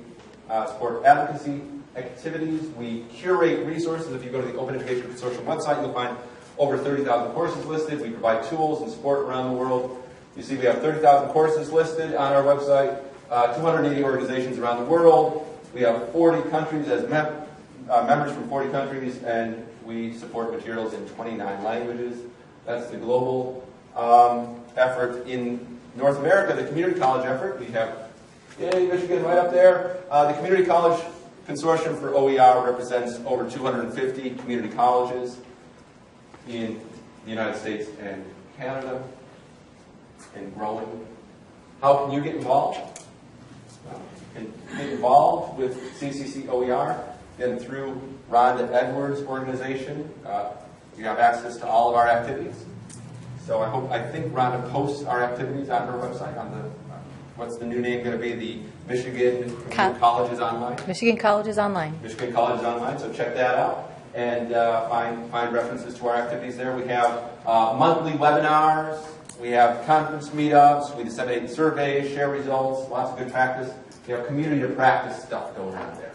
S3: support advocacy activities. We curate resources. If you go to the Open Education Consortium website, you'll find over 30,000 courses listed. We provide tools and support around the world. You see we have 30,000 courses listed on our website, 280 organizations around the world. We have 40 countries as members from 40 countries, and we support materials in 29 languages. That's the global effort. In North America, the community college effort, we have, yay, Michigan right up there. The Community College Consortium for OER represents over 250 community colleges in the United States and Canada, and growing. How can you get involved? You can get involved with CCC OER, then through Rhonda Edwards' organization. You have access to all of our activities. So I think Rhonda posts our activities on her website, on the what's the new name going to be? The Michigan Community Colleges Online?
S5: Michigan Colleges Online.
S3: Michigan College is online, so check that out and find references to our activities there. We have monthly webinars, we have conference meetups, we disseminate surveys, share results, lots of good practice. We have community to practice stuff going on there.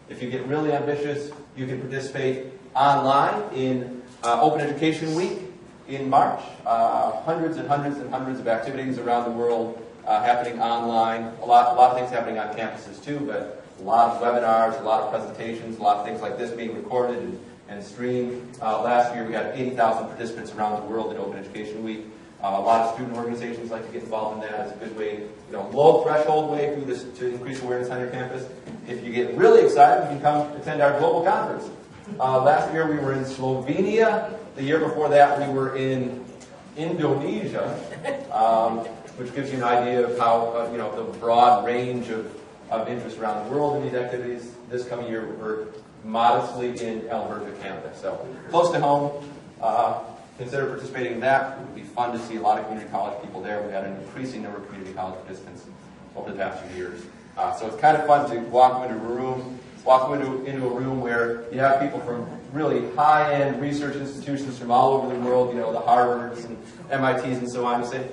S3: If you get really ambitious, you can participate online in Open Education Week in March. Hundreds and hundreds and hundreds of activities around the world happening online. A lot of things happening on campuses too, but a lot of webinars, a lot of presentations, a lot of things like this being recorded and streamed. Last year we had 80,000 participants around the world in Open Education Week. A lot of student organizations like to get involved in that. It's a good way, low threshold way for this to increase awareness on your campus. If you get really excited, you can come attend our global conference. Last year we were in Slovenia. The year before that we were in Indonesia, which gives you an idea of how the broad range of interest around the world in these activities. This coming year we're modestly in Alberta, Canada, so close to home. Consider participating in that. It would be fun to see a lot of community college people there. We've had an increasing number of community college participants over the past few years. So it's kind of fun to walk into a room where you have people from really high-end research institutions from all over the world, the Harvards and MITs and so on, and say,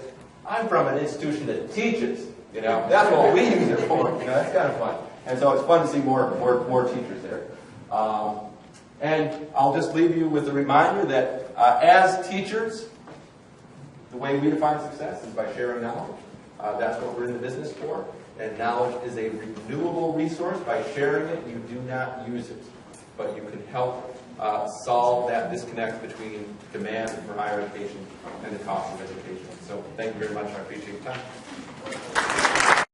S3: I'm from an institution that teaches. That's what we use it for. That's kind of fun. And so it's fun to see more teachers there. And I'll just leave you with a reminder that as teachers, the way we define success is by sharing knowledge. That's what we're in the business for. And knowledge is a renewable resource. By sharing it, you do not use it. But you can help solve that disconnect between demand for higher education and the cost of education. So thank you very much. I appreciate your time.